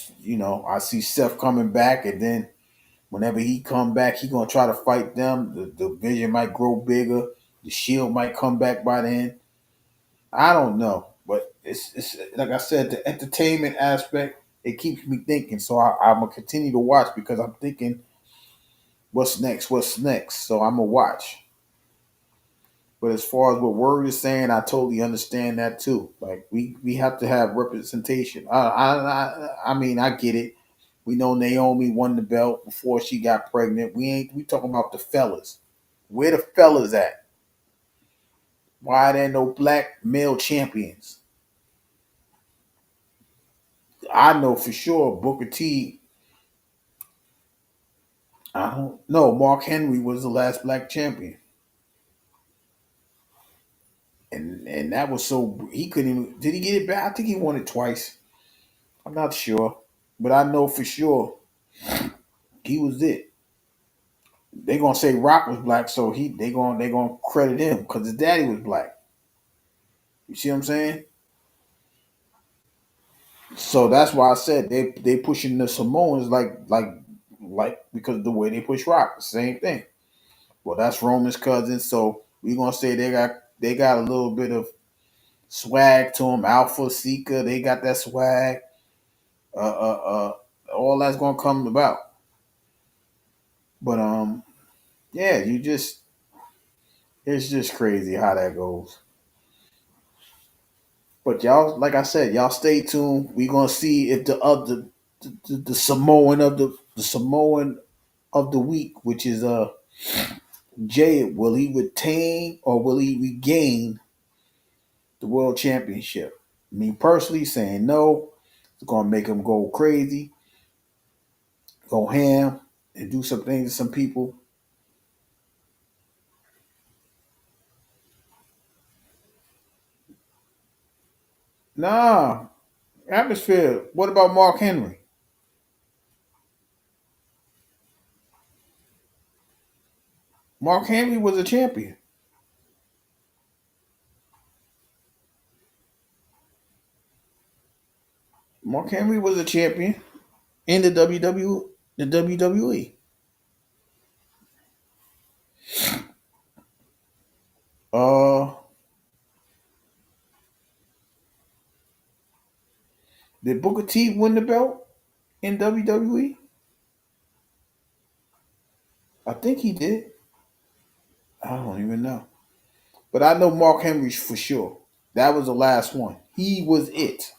I see Seth coming back, and then whenever he come back, he gonna try to fight them. The Vision might grow bigger. The Shield might come back by then. I don't know, but it's like I said, the entertainment aspect, it keeps me thinking. So I'm gonna continue to watch because I'm thinking, what's next? What's next? So I'm gonna watch. But as far as what Word is saying, I totally understand that too. Like we have to have representation. I mean I get it. We know Naomi won the belt before she got pregnant. We talking about the fellas. Where the fellas at? Why there no black male champions? I know for sure Booker T. I don't know. Mark Henry was the last black champion. And that was so he couldn't even did he get it back? I think he won it twice. I'm not sure. But I know for sure he was it. They gonna say Rock was black, so they gonna credit him because his daddy was black. You see what I'm saying? So that's why I said they pushing the Samoans like because of the way they push Rock, same thing. Well, that's Roman's cousin, so we gonna say they got a little bit of swag to them. Alpha Seeker, they got that swag. All that's gonna come about. But yeah, it's just crazy how that goes. But y'all, like I said, y'all stay tuned. We gonna see if the Samoan the Samoan of the week, which is Jay, will he retain or will he regain the world championship? Me personally saying no. It's gonna make him go crazy, go ham, and do some things to some people. Nah, atmosphere. What about Mark Henry? Mark Henry was a champion. Mark Henry was a champion in the WWE. Uh, did Booker T win the belt in WWE? I think he did. I don't even know. But I know Mark Henry for sure. That was the last one. He was it.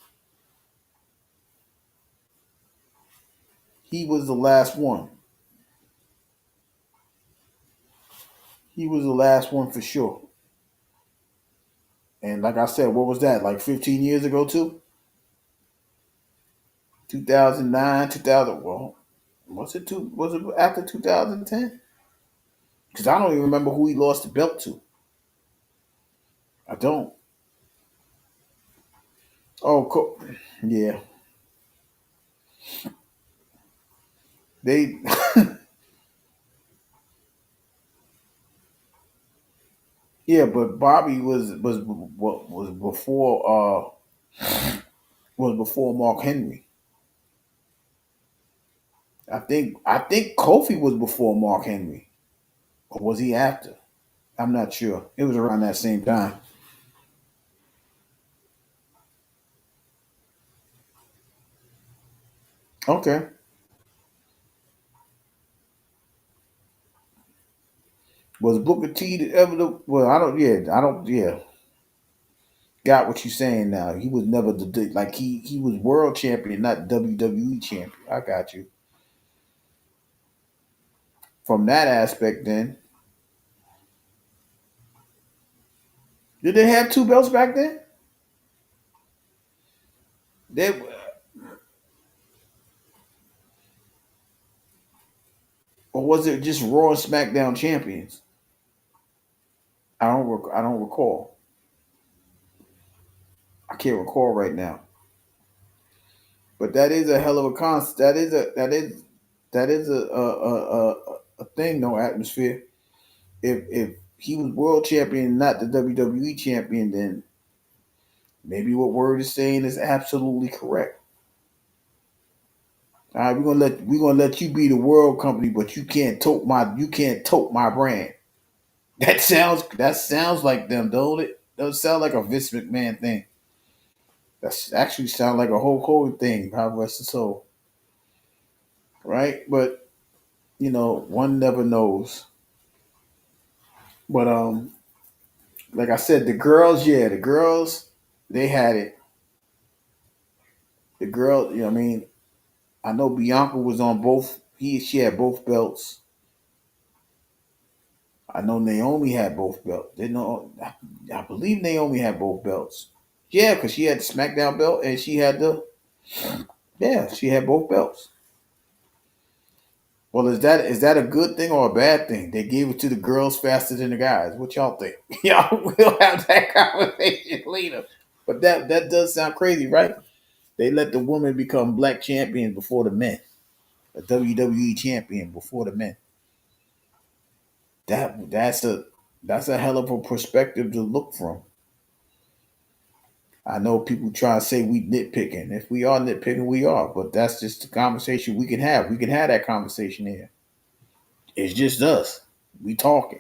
He was the last one. He was the last one for sure. And like I said, what was that? Like 15 years ago too? 2009, 2000. Well, was it after 2010? Because I don't even remember who he lost the belt to. I don't. Oh, yeah. They yeah, but Bobby was what was before Mark Henry. I think Kofi was before Mark Henry, or was he after? I'm not sure. It was around that same time. Okay. Was Booker T ever the? Well, I don't. Yeah, I don't. Yeah, got what you're saying now. He was never like he was world champion, not WWE champion. I got you from that aspect. Then did they have two belts back then? They or was it just Raw and SmackDown champions? I don't recall. I can't recall right now. But that is a hell of a concept. That is a thing, no atmosphere. If he was world champion, not the WWE champion, then maybe what Word is saying is absolutely correct. All right, we're gonna let you be the world company, but you can't tote my brand. That sounds like them, don't it? Doesn't sound like a Vince McMahon thing. That's actually sound like a Hulk Hogan thing. God rest his soul, right? But one never knows. But like I said, the girls, they had it. The girl, I mean, I know Bianca was on both. She had both belts. I know Naomi had both belts. They know, I believe Naomi had both belts. Yeah, because she had the SmackDown belt and she had she had both belts. Well, is that a good thing or a bad thing? They gave it to the girls faster than the guys. What y'all think? Y'all will have that conversation later. But that does sound crazy, right? They let the women become black champions before the men, a WWE champion before the men. That's a hell of a perspective to look from. I know people try to say we nitpicking. If we are nitpicking, we are. But that's just the conversation we can have. We can have that conversation here. It's just us. We talking.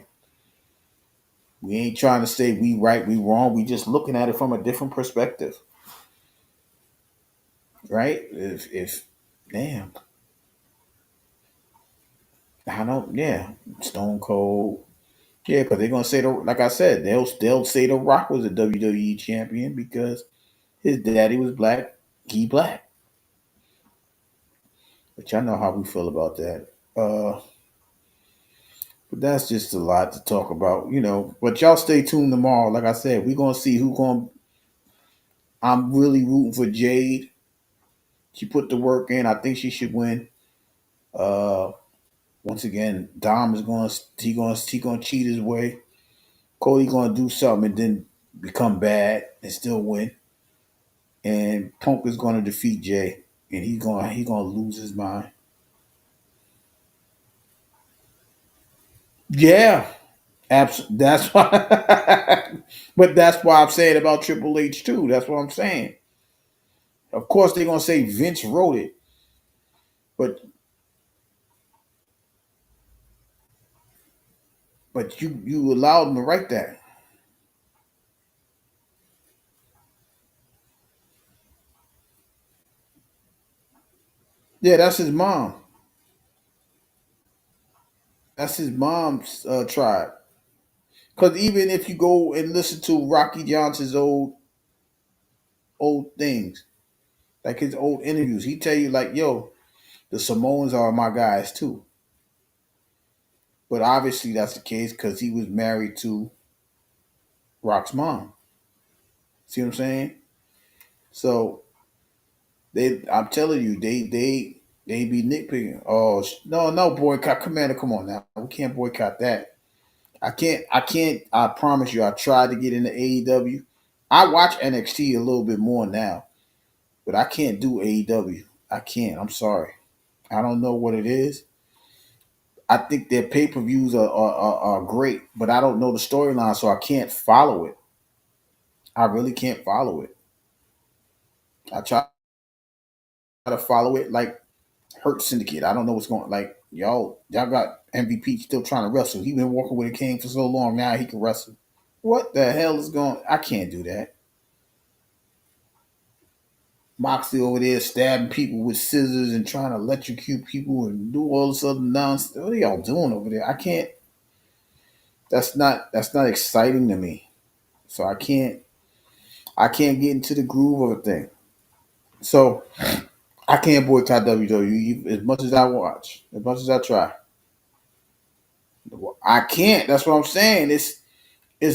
We ain't trying to say we right, we wrong. We just looking at it from a different perspective, right? If damn, I don't. Yeah, Stone Cold. Yeah, because they're gonna say like I said, they'll say the Rock was a WWE champion because his daddy was black, he black. But y'all know how we feel about that. But that's just a lot to talk about. But y'all stay tuned tomorrow. Like I said, we're gonna see who going. I'm really rooting for Jade. She put the work in. I think she should win. Uh, Once again, Dom is going to cheat his way. Cody going to do something and then become bad and still win. And Punk is going to defeat Jay, and he going to lose his mind. Yeah, That's why. But that's why I'm saying about Triple H too. That's what I'm saying. Of course, they're gonna say Vince wrote it, but you allowed him to write that. Yeah, that's his mom. That's his mom's tribe. Because even if you go and listen to Rocky Johnson's old things, like his old interviews, he tell you like, "Yo, the Samoans are my guys too." But obviously that's the case because he was married to Rock's mom. See what I'm saying? So I'm telling you, they be nitpicking. Oh no, boycott Commander. Come on now, we can't boycott that. I can't. I promise you. I tried to get into AEW. I watch NXT a little bit more now, but I can't do AEW. I can't. I'm sorry. I don't know what it is. I think their pay per views are great, but I don't know the storyline, so I can't follow it. I really can't follow it. I try to follow it like Hurt Syndicate. I don't know what's going. Like y'all got MVP still trying to wrestle. He been walking with a cane for so long. Now he can wrestle. What the hell is going? I can't do that. Moxley over there stabbing people with scissors and trying to electrocute people and do all this other nonsense. What are y'all doing over there? I can't. That's not exciting to me. So I can't get into the groove of a thing. So I can't boycott WWE as much as I watch, as much as I try. I can't. That's what I'm saying. It's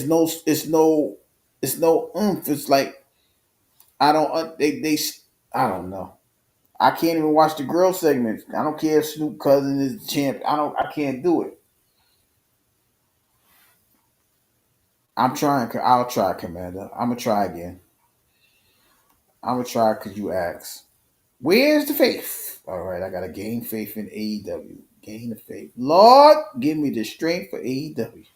no oomph. It's like I don't they I don't know. I can't even watch the girl segments. I don't care if Snoop Cousin is the champ. I can't do it. I'm trying. I'll try, Commander. I'm gonna try again. I'm gonna try because you asked. Where's the faith? All right, I gotta gain faith in AEW. Gain the faith. Lord, give me the strength for AEW.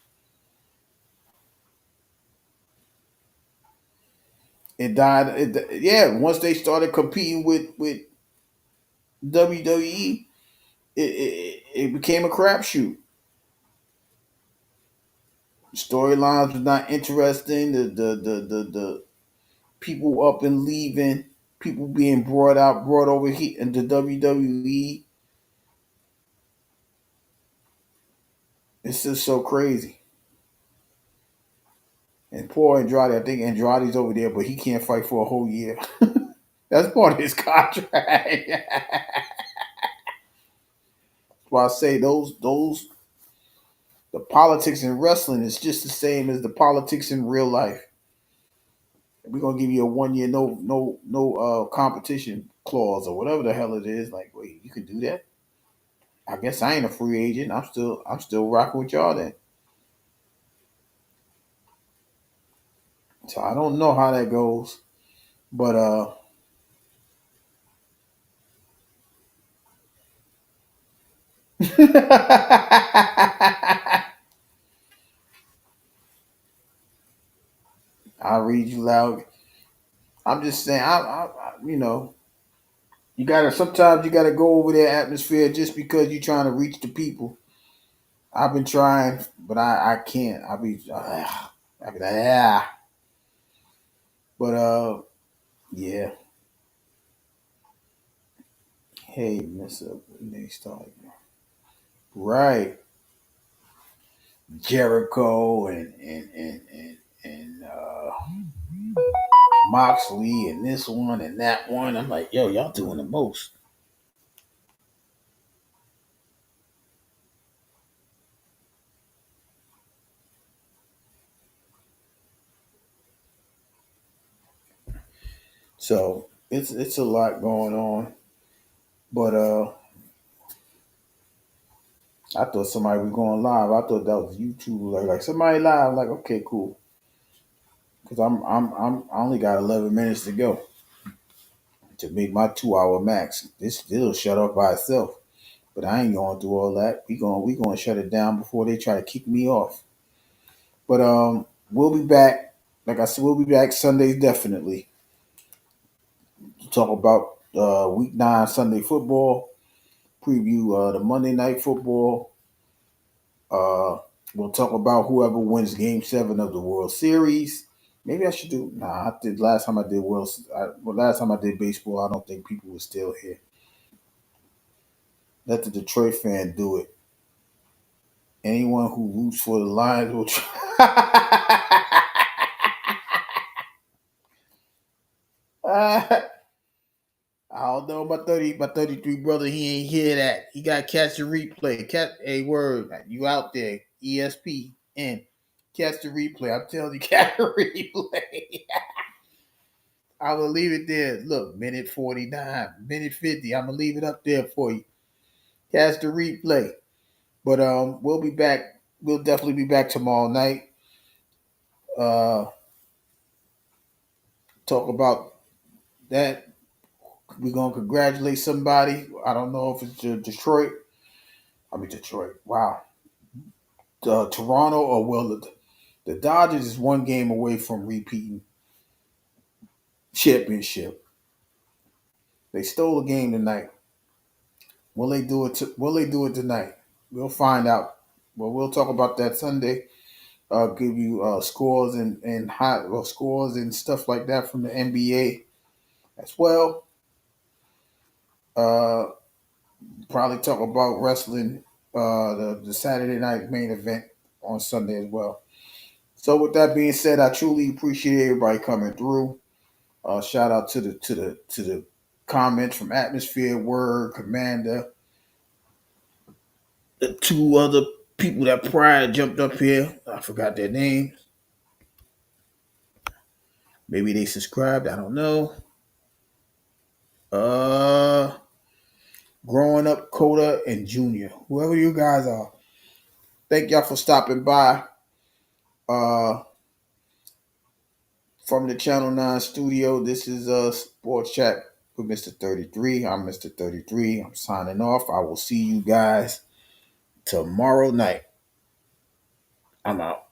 It died. Yeah, once they started competing with WWE, it became a crapshoot. Storylines was not interesting. The people up and leaving, people being brought over here into WWE. It's just so crazy. And poor Andrade, I think Andrade's over there, but he can't fight for a whole year. That's part of his contract. That's why I say those the politics in wrestling is just the same as the politics in real life. We're gonna give you a 1 year no competition clause or whatever the hell it is. Like, wait, you can do that? I guess I ain't a free agent. I'm still rocking with y'all then. So I don't know how that goes, but I'll read you loud. I'm just saying, you gotta sometimes you gotta go over their atmosphere just because you're trying to reach the people. I've been trying, but I can't. I be like, yeah. But yeah. Hey, Mister, they start right. Jericho and Moxley and this one and that one. I'm like, yo, y'all doing the most. So it's a lot going on. But I thought somebody was going live. I thought that was YouTube. Like somebody live. Like, okay, cool. Because I only got 11 minutes to go to make my 2 hour max. This it'll shut up by itself. But I ain't going through all that. We gonna shut it down before they try to kick me off. But we'll be back. Like I said, we'll be back Sundays definitely to talk about week 9 Sunday football, preview the Monday night football. Uh, we'll talk about whoever wins Game 7 of the World Series. Maybe I should do. Nah, I did last time I did last time I did baseball. I don't think people were still here. Let the Detroit fan do it. Anyone who roots for the Lions will try. I don't know my 33 brother. He ain't hear that. He got to catch the replay. Catch a word. You out there, ESPN. Catch the replay. I'm telling you, catch the replay. I will leave it there. Look, minute 49, minute 50. I'm gonna leave it up there for you. Catch the replay. But we'll be back. We'll definitely be back tomorrow night. Talk about that. We're gonna congratulate somebody. I don't know if it's Detroit. Detroit. Wow. Toronto or the Dodgers is one game away from repeating championship. They stole a game tonight. Will they do it? Will they do it tonight? We'll find out. But we'll talk about that Sunday. Give you scores and hot scores and stuff like that from the NBA as well. Probably talk about wrestling, the Saturday night main event on Sunday as well. So with that being said, I truly appreciate everybody coming through. Shout out to the comments from Atmosphere, Word, Commander, the two other people that prior jumped up here. I forgot their names. Maybe they subscribed. I don't know. Growing Up, Coda, and Junior. Whoever you guys are. Thank y'all for stopping by. From the Channel 9 studio, this is Sports Chat with Mr. 33. I'm Mr. 33. I'm signing off. I will see you guys tomorrow night. I'm out.